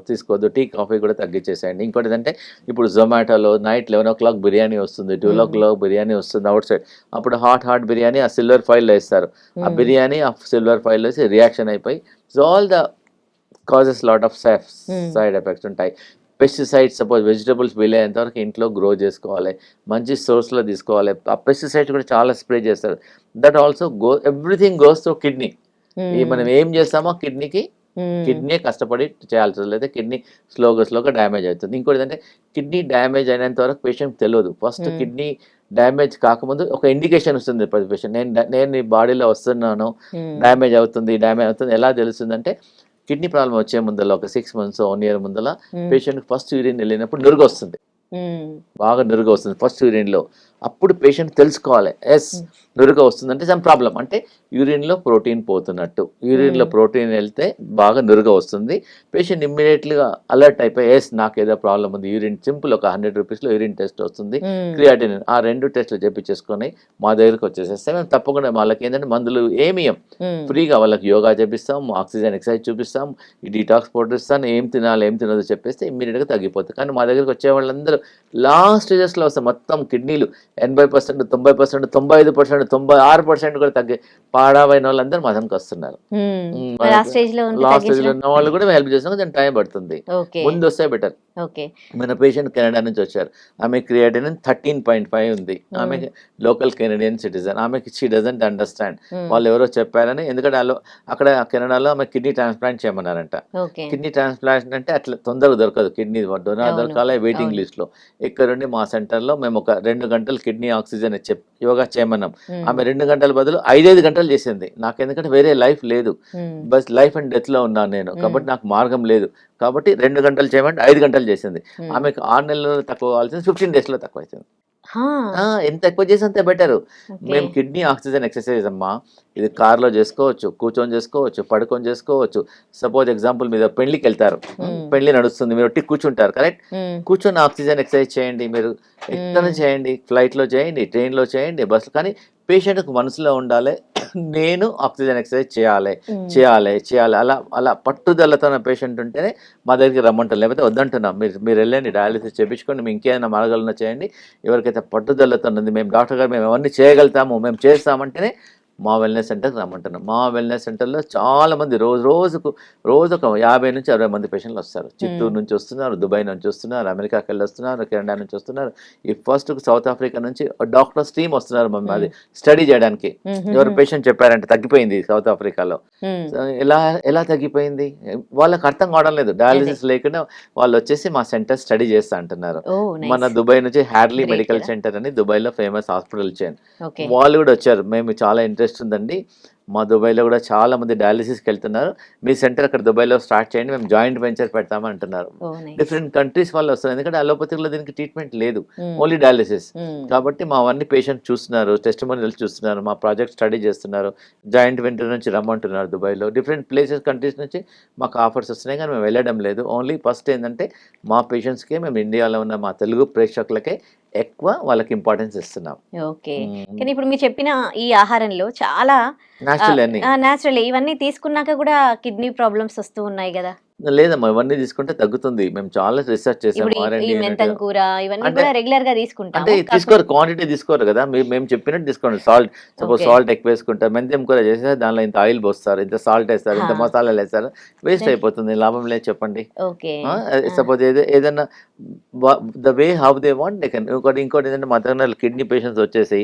తీసుకోవద్దు, టీ కాఫీ కూడా తగ్గించేసేయండి. ఇంకోటి ఏంటంటే ఇప్పుడు జొమాటోలో నైట్ 11 o'clock బిర్యానీ వస్తుంది, 12 o'clock బిర్యానీ వస్తుంది అవుట్ సైడ్. అప్పుడు హాట్ బిర్యానీ ఆ సిల్వర్ ఫైల్లో వేస్తారు. ఆ బిర్యానీ ఆ సిల్వర్ ఫైల్లో వేసి రియాక్షన్ అయిపోయి all the causes lot of side effects ఉంటాయి. పెస్టిసైడ్స్ సపోజ్ వెజిటబుల్స్ వీలైనంత వరకు ఇంట్లో గ్రో చేసుకోవాలి, మంచి సోర్స్లో తీసుకోవాలి. ఆ పెస్టిసైడ్స్ కూడా చాలా స్ప్రే చేస్తారు. That also everything goes through kidney. మనం ఏం చేస్తామో కిడ్నీకి కిడ్నీ కష్టపడి చేయాల్సి వస్తుంది, లేదా కిడ్నీ స్లోగా డ్యామేజ్ అవుతుంది. ఇంకోటి ఏంటంటే కిడ్నీ డ్యామేజ్ అయినంత వరకు పేషెంట్ తెలియదు. ఫస్ట్ కిడ్నీ డ్యామేజ్ కాకముందు ఒక ఇండికేషన్ వస్తుంది ప్రతి పేషెంట్, నేను ఈ బాడీలో వస్తున్నాను, డ్యామేజ్ అవుతుంది ఎలా తెలుస్తుందంటే కిడ్నీ ప్రాబ్లం వచ్చే ముందర ఒక 6 months 1 year ముందర పేషెంట్ ఫస్ట్ యూరిన్ వెళ్ళినప్పుడు నురుగు వస్తుంది, బాగా నురుగు వస్తుంది ఫస్ట్ యూరిన్లో. అప్పుడు పేషెంట్ తెలుసుకోవాలి ఎస్ నురుగు వస్తుందంటే సమ్ ప్రాబ్లం, అంటే యూరిన్లో ప్రోటీన్ పోతున్నట్టు. యూరిన్లో ప్రోటీన్ వెళ్తే బాగా నురుగు వస్తుంది. పేషెంట్ ఇమ్మీడియట్లీగా అలర్ట్ అయిపోయి ఎస్ నాకు ఏదో ప్రాబ్లం ఉంది, యూరిన్ సింపుల్ ఒక 100 rupeesలో యూరిన్ టెస్ట్ వస్తుంది, క్రియాటినిన్, ఆ 2 టెస్టులు చేపించేసుకొని మా దగ్గరికి వచ్చేసేస్తే మేము తప్పకుండా వాళ్ళకి ఏంటంటే మందులు ఏమి ఫ్రీగా వాళ్ళకి యోగా చేపిస్తాం, ఆక్సిజన్ ఎక్సర్సైజ్ చూపిస్తాం, ఈ డీటాక్స్ పౌడర్ ఇస్తాను, ఏం తినాలి ఏం తినదో చెప్పేస్తే ఇమ్మీడియట్గా తగ్గిపోతుంది. కానీ మా దగ్గరికి వచ్చే వాళ్ళందరూ లాస్ట్ స్టేజెస్లో వస్తాం, మొత్తం కిడ్నీలు 80%, 90%, 95%, 96% కూడా తగ్గి పాడవైన వాళ్ళందరూ మా దగ్గరికి వస్తున్నారు. లాస్ట్ స్టేజ్ లో ఉన్న వాళ్ళు కూడా హెల్ప్ చేస్తాం, దాని టైం పడుతుంది, ముందు వస్తే బెటర్. మన పేషెంట్ కెనడా నుంచి వచ్చారు, ఆమె క్రియాటినిన్ 13.5 ఉంది, ఆమె లోకల్ కెనడియన్ సిటిజన్, ఆమెకి షీ డజంట్ అండర్స్టాండ్ వాళ్ళు ఎవరో చెప్పారని. ఎందుకంటే అక్కడ కెనడాలో ఆమె కిడ్నీ ట్రాన్స్ప్లాంట్ చేయమన్నారంట. కిడ్నీ ట్రాన్స్ప్లాంట్ అంటే అట్లా తొందరగా దొరకదు, కిడ్నీ దొరకాలి వెయిటింగ్ లిస్ట్ లో. ఇక్కడ నుండి మా సెంటర్ లో మేము ఒక 2 గంటలు కిడ్నీ ఆక్సిజన్ యోగా చేయమన్నాం, ఆమె 2 గంటల బదులు 5 గంటలు చేసింది. నాకు ఎందుకంటే వేరే లైఫ్ లేదు, బస్ లైఫ్ అండ్ డెత్ లో ఉన్నాను నేను, కాబట్టి నాకు మార్గం లేదు, కాబట్టి 2 గంటలు చేయమంటే 5 గంటలు చేసింది. ఆమెకు 6 నెలలు తక్కువ కావాల్సింది 15 days లో తక్కువ అవుతుంది. ఎంత ఎక్కువ చేసి అంతే బెటర్. మేము కిడ్నీ ఆక్సిజన్ ఎక్సర్సైజ్ అమ్మా, ఇది కార్లో చేసుకోవచ్చు, కూర్చొని చేసుకోవచ్చు, పడుకొని చేసుకోవచ్చు. సపోజ్ ఎగ్జాంపుల్ మీద పెళ్లికి వెళ్తారు, పెళ్లి నడుస్తుంది, మీరు ఒట్టి కూర్చుంటారు, కరెక్ట్, కూర్చొని ఆక్సిజన్ ఎక్సర్సైజ్ చేయండి, మీరు ఎక్కడ చేయండి, ఫ్లైట్లో చేయండి, ట్రైన్లో చేయండి, బస్సులో, కానీ పేషెంట్కి మనసులో ఉండాలి నేను ఆక్సిజన్ ఎక్సర్సైజ్ చేయాలి అలా పట్టుదలతో పేషెంట్ ఉంటేనే మా దగ్గరికి రమ్మంటారు, లేకపోతే వద్దంటున్నాం. మీరు వెళ్ళండి డయాలిసిస్ చేయించుకోండి, మేము ఇంకేమైనా మార్గాలను చేయండి. ఎవరికైతే పట్టుదలతో ఉంది మేము డాక్టర్ గారు మేము అవన్నీ చేయగలుగుతాము, మేము చేస్తామంటేనే మా వెల్నెస్ సెంటర్కి రమ్మంటున్నాం. మా వెల్నెస్ సెంటర్లో చాలా మంది రోజు ఒక 50 నుంచి 60 మంది పేషెంట్లు వస్తారు. చిత్తూరు నుంచి వస్తున్నారు, దుబాయ్ నుంచి వస్తున్నారు, అమెరికాకి వెళ్ళి వస్తున్నారు, కెనడా నుంచి వస్తున్నారు, ఈ ఫస్ట్ సౌత్ ఆఫ్రికా నుంచి డాక్టర్స్ టీమ్ వస్తున్నారు అది స్టడీ చేయడానికి. ఎవరు పేషెంట్ చెప్పారంటే తగ్గిపోయింది సౌత్ ఆఫ్రికాలో. ఎలా తగ్గిపోయింది వాళ్ళకి అర్థం కావడం లేదు, డయాలిసిస్ లేకుండా వాళ్ళు వచ్చేసి మా సెంటర్ స్టడీ చేస్తా అంటున్నారు. మన దుబాయ్ నుంచి హ్యార్లీ మెడికల్ సెంటర్ అని దుబాయ్లో ఫేమస్ హాస్పిటల్ చైన్, వాళ్ళు కూడా వచ్చారు. మేము చాలా ఇంట్రెస్ట్ ఉందండి, మా దుబాయ్లో కూడా చాలా మంది డయాలిసిస్కి వెళ్తున్నారు, మీ సెంటర్ అక్కడ దుబాయ్లో స్టార్ట్ చేయండి, మేము జాయింట్ వెంచర్ పెడతామని అంటున్నారు. డిఫరెంట్ కంట్రీస్ వాళ్ళు వస్తున్నారు, ఎందుకంటే అలోపతిలో దీనికి ట్రీట్మెంట్ లేదు, ఓన్లీ డయాలిసిస్. కాబట్టి మా అవన్నీ పేషెంట్ చూస్తున్నారు, టెస్టిమోనియల్స్ చూస్తున్నారు, మా ప్రాజెక్ట్ స్టడీ చేస్తున్నారు, జాయింట్ వెంచర్ నుంచి రమ్మంటున్నారు దుబాయ్లో. డిఫరెంట్ ప్లేసెస్ కంట్రీస్ నుంచి మాకు ఆఫర్స్ వస్తున్నాయి, కానీ మేము వెళ్ళడం లేదు. ఓన్లీ ఫస్ట్ ఏంటంటే మా పేషెంట్స్కే, మేము ఇండియాలో ఉన్న మా తెలుగు ప్రేక్షకులకే ఎక్కువ వాళ్ళకి ఇంపార్టెన్స్ ఇస్తున్నాం. ఓకే, కానీ ఇప్పుడు మీరు చెప్పిన ఈ ఆహారంలో చాలా న్యాచురల్ ఇవన్నీ తీసుకున్నాక కూడా కిడ్నీ ప్రాబ్లమ్స్ వస్తూ ఉన్నాయి కదా? లేదమ్మా, ఇవన్నీ తీసుకుంటే తగ్గుతుంది. మేము చాలా రీసెర్చ్ చేసాం. అంటే తీసుకోరు, క్వాంటిటీ తీసుకోరు కదా, మేము చెప్పినట్టు తీసుకోండి. సాల్ట్, సపోజ్ సాల్ట్ ఎక్కువ వేసుకుంటారు, మెంతం కూర చేస్తే దానిలో ఇంత ఆయిల్ పోస్తారు, ఇంత సాల్ట్ వేస్తారు, ఇంత మసాలాలు వేస్తారు, వేస్ట్ అయిపోతుంది, లాభం లేదు చెప్పండి. సపోజ్ ఏదైనా the way how they want. ఇంకోటి ఏంటంటే మా దగ్గర కిడ్నీ పేషెంట్స్ వచ్చేసి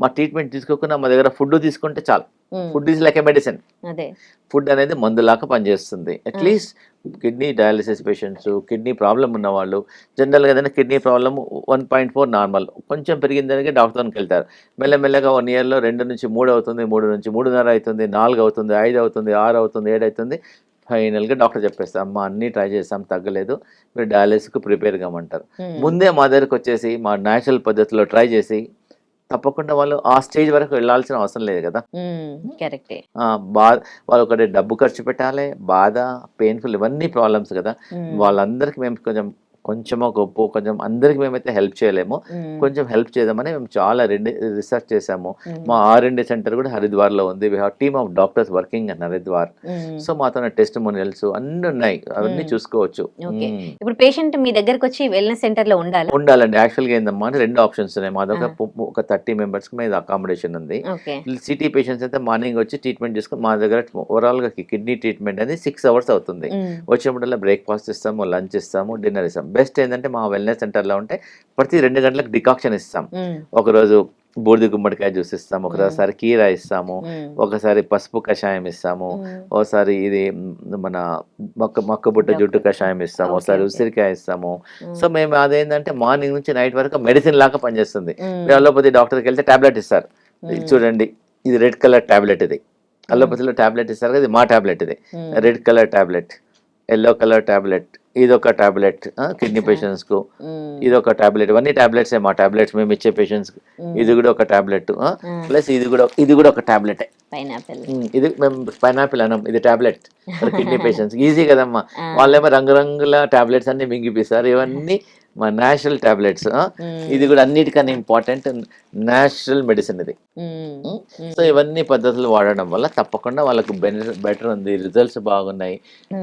మా ట్రీట్మెంట్ తీసుకోకుండా మా దగ్గర ఫుడ్ తీసుకుంటే చాలు. Food is like a medicine. Food అనేది మందులాగా పనిచేస్తుంది. At least kidney dialysis patients, kidney problem ఉన్న వాళ్ళు, జనరల్గా ఏదైనా కిడ్నీ ప్రాబ్లమ్ 1.4 నార్మల్, కొంచెం పెరిగిందానికి డాక్టర్కి వెళ్తారు. మెల్లమెల్లగా 1 yearలో 2 నుంచి 3 అవుతుంది, 3 నుంచి 3.5 అవుతుంది, 4 అవుతుంది, 5 అవుతుంది, 6 అవుతుంది, 7 అవుతుంది. ఫైనల్గా డాక్టర్ చెప్పేస్తాం, అమ్మ అన్నీ ట్రై చేస్తాం తగ్గలేదు, మీరు డయాలిసిస్కి ప్రిపేర్ కామంటారు. ముందే మా దగ్గరకు వచ్చేసి మా న్యాచురల్ పద్ధతిలో ట్రై చేసి తప్పకుండా వాళ్ళు ఆ స్టేజ్ వరకు వెళ్ళాల్సిన అవసరం లేదు కదా. కరెక్టే. వాళ్ళు ఒకటి డబ్బు ఖర్చు పెట్టాలి, బాధ, పెయిన్ఫుల్, ఇవన్నీ ప్రాబ్లమ్స్ కదా. వాళ్ళందరికీ మేము కొంచెమో గొప్ప కొంచెం అందరికి మేమైతే హెల్ప్ చేయలేము, కొంచెం హెల్ప్ చేద్దామని మేము చాలా రీసెర్చ్ చేసాము. మా R&D సెంటర్ కూడా హరిద్వార్లో ఉంది. We have team of doctors working in Haridwar. So మాతో టెస్టిమోనియల్స్ అన్ని ఉన్నాయి, అవన్నీ చూసుకోవచ్చు. ఇప్పుడు పేషెంట్ మీ దగ్గరకు వచ్చి వెల్నెస్ సెంటర్ లో ఉండాలండి. యాక్చువల్గా ఏందమ్మా అంటే 2 ఆప్షన్స్ ఉన్నాయి. మా దగ్గర ఒక 30 members కి మీద అకామిడేషన్ ఉంది. సిటీ పేషెంట్స్ అయితే మార్నింగ్ వచ్చి ట్రీట్మెంట్ చేసుకుని, మా దగ్గర ఓవరాల్ గా కిడ్నీ ట్రీట్మెంట్ అనేది 6 hours అవుతుంది. వచ్చినప్పుడల్లా బ్రేక్ఫాస్ట్ ఇస్తాము, లంచ్ ఇస్తాము, డిన్నర్ ఇస్తాము. బెస్ట్ ఏంటంటే మా వెల్నెస్ సెంటర్లో ఉంటే ప్రతి 2 గంటలకు డికాక్షన్ ఇస్తాం. ఒకరోజు బూడిద గుమ్మడికాయ జ్యూస్ ఇస్తాము, ఒకసారి కీరా ఇస్తాము, ఒకసారి పసుపు కషాయం ఇస్తాము, ఒకసారి ఇది మన మొక్కబుట్ట జుట్టు కషాయం ఇస్తాము, ఒకసారి ఉసిరికాయ ఇస్తాము. సో మేము అదేంటంటే మార్నింగ్ నుంచి నైట్ వరకు మెడిసిన్ లాగా పనిచేస్తుంది. మీరు అలోపతి డాక్టర్కి వెళ్తే టాబ్లెట్ ఇస్తారు, ఇది చూడండి ఇది రెడ్ కలర్ టాబ్లెట్, ఇది అలోపతిలో టాబ్లెట్ ఇస్తారు కదా, ఇది మా టాబ్లెట్, ఇది red colour tablet, yellow colour tablet, ఇదొక టాబ్లెట్ కిడ్నీ పేషెంట్స్ కు, ఇదొక టాబ్లెట్, ఇవన్నీ టాబ్లెట్స్ మా టాబ్లెట్స్ మేము ఇచ్చే పేషెంట్స్ కి. ఇది కూడా ఒక టాబ్లెట్, ప్లస్ ఇది కూడా ఒక టాబ్లెట్. ఇది మేము పైనాపిల్ అనం, ఇది టాబ్లెట్ కిడ్నీ పేషెంట్స్. ఈజీ కదమ్మా, వాళ్ళేమో రంగురంగుల టాబ్లెట్స్ అన్ని మింగిపిస్తారు, ఇవన్నీ మా నేచురల్ టాబ్లెట్స్. ఇది కూడా అన్నిటికన్నా ఇంపార్టెంట్ నేచురల్ మెడిసిన్ ఇది. సో ఇవన్నీ పద్ధతులు వాడడం వల్ల తప్పకుండా వాళ్ళకు బెటర్ ఉంది, రిజల్ట్స్ బాగున్నాయి.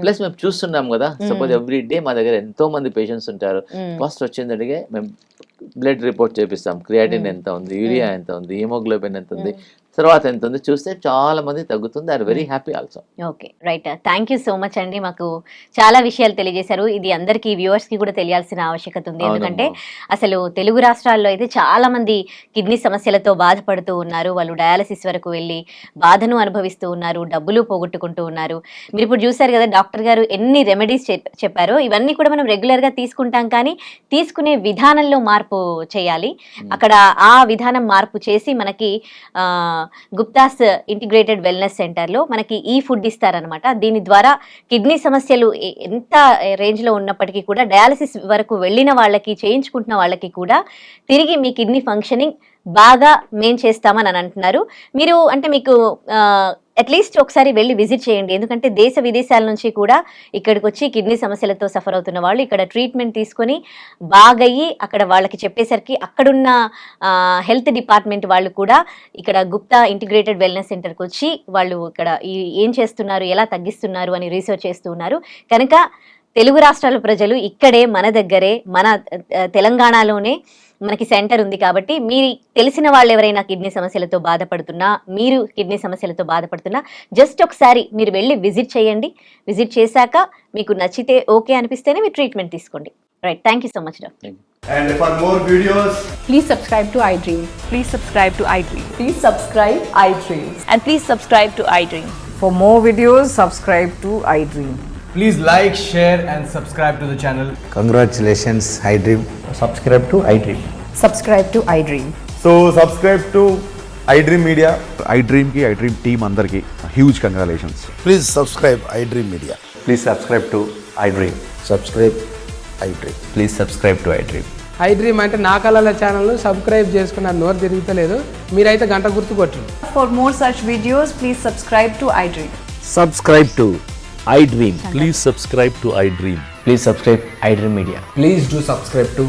ప్లస్ మేము చూస్తున్నాం కదా, సపోజ్ ఎవ్రీ డే మా దగ్గర ఎంతో మంది పేషెంట్స్ ఉంటారు. ఫస్ట్ వచ్చిందడిగే మేము బ్లడ్ రిపోర్ట్ చేపిస్తాం, క్రియాటిన్ ఎంత ఉంది, యూరియా ఎంత ఉంది, హిమోగ్లోబిన్ ఎంత ఉంది, తర్వాత ఎంత ఉంది చూస్తే చాలా మంది తగ్గుతుంది. Are very happy also. Okay, right. Thank you so much అండి, మాకు చాలా విషయాలు తెలియజేశారు. ఇది అందరికీ వ్యూవర్స్ కి కూడా తెలియాల్సిన ఆవశ్యకత ఉంది. ఎందుకంటే అసలు తెలుగు రాష్ట్రాల్లో అయితే చాలా మంది కిడ్నీ సమస్యలతో బాధపడుతూ ఉన్నారు. వాళ్ళు డయాలసిస్ వరకు వెళ్ళి బాధను అనుభవిస్తూ ఉన్నారు, డబ్బులు పోగొట్టుకుంటూ ఉన్నారు. మీరు ఇప్పుడు చూసారు కదా డాక్టర్ గారు ఎన్ని రెమెడీస్ చెప్పారో, ఇవన్నీ కూడా మనం రెగ్యులర్ గా తీసుకుంటాం, కానీ తీసుకునే విధానంలో మార్పు చేయాలి. అక్కడ ఆ విధానం మార్పు చేసి మనకి గుప్తాస్ ఇంటిగ్రేటెడ్ వెల్నెస్ సెంటర్లో మనకి ఈ ఫుడ్ ఇస్తారనమాట. దీని ద్వారా కిడ్నీ సమస్యలు ఎంత రేంజ్లో ఉన్నప్పటికీ కూడా డయాలసిస్ వరకు వెళ్ళిన వాళ్ళకి, చేయించుకుంటున్న వాళ్ళకి కూడా తిరిగి మీ కిడ్నీ ఫంక్షనింగ్ బాగా మేం చేస్తామని అని అంటున్నారు. మీరు అంటే మీకు అట్లీస్ట్ ఒకసారి వెళ్ళి విజిట్ చేయండి. ఎందుకంటే దేశ విదేశాల నుంచి కూడా ఇక్కడికి వచ్చి కిడ్నీ సమస్యలతో సఫర్ అవుతున్న వాళ్ళు ఇక్కడ ట్రీట్మెంట్ తీసుకొని బాగయ్యి అక్కడ వాళ్ళకి చెప్పేసరికి అక్కడున్న హెల్త్ డిపార్ట్మెంట్ వాళ్ళు కూడా ఇక్కడ గుప్తా ఇంటిగ్రేటెడ్ వెల్నెస్ సెంటర్కి వచ్చి వాళ్ళు ఇక్కడ ఏం చేస్తున్నారు, ఎలా తగ్గిస్తున్నారు అని రీసెర్చ్ చేస్తూ ఉన్నారు. కనుక తెలుగు రాష్ట్రాల ప్రజలు ఇక్కడే మన దగ్గరే, మన తెలంగాణలోనే మనకి సెంటర్ ఉంది. కాబట్టి మీరు తెలిసిన వాళ్ళు ఎవరైనా కిడ్నీ సమస్యలతో బాధపడుతున్నా, మీరు కిడ్నీ సమస్యలతో బాధపడుతున్నా, జస్ట్ ఒకసారి మీరు వెళ్ళి విజిట్ చేయండి. విజిట్ చేశాక మీకు నచ్చితే ఓకే అనిపిస్తేనే మీరు ట్రీట్మెంట్ తీసుకోండి. Right, thank you so much doctor. And for more videos, Please subscribe to iDream. Please subscribe to iDream. Please subscribe iDream. And please subscribe to iDream. For more videos, subscribe to iDream. please like, share and subscribe to the channel. Congratulations, iDream. Subscribe to iDream. Subscribe to iDream. So subscribe to iDream Media. iDream team andarki huge congratulations. Please subscribe iDream Media. Please subscribe to iDream. Subscribe iDream. Please subscribe to iDream. iDream అంటే నా కళల ఛానల్ను subscribe చేసుకున్న నోరు తిరుగుతలేదు, మీరైతే గంట గుర్తు కొట్టండి. For more such videos, please subscribe to iDream. Subscribe to iDream. Please subscribe to iDream. Please subscribe iDream Media. Please do subscribe to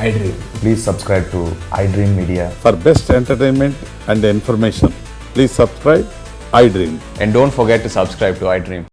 iDream. Please subscribe to iDream Media. For best entertainment and information, please subscribe iDream. And don't forget to subscribe to iDream.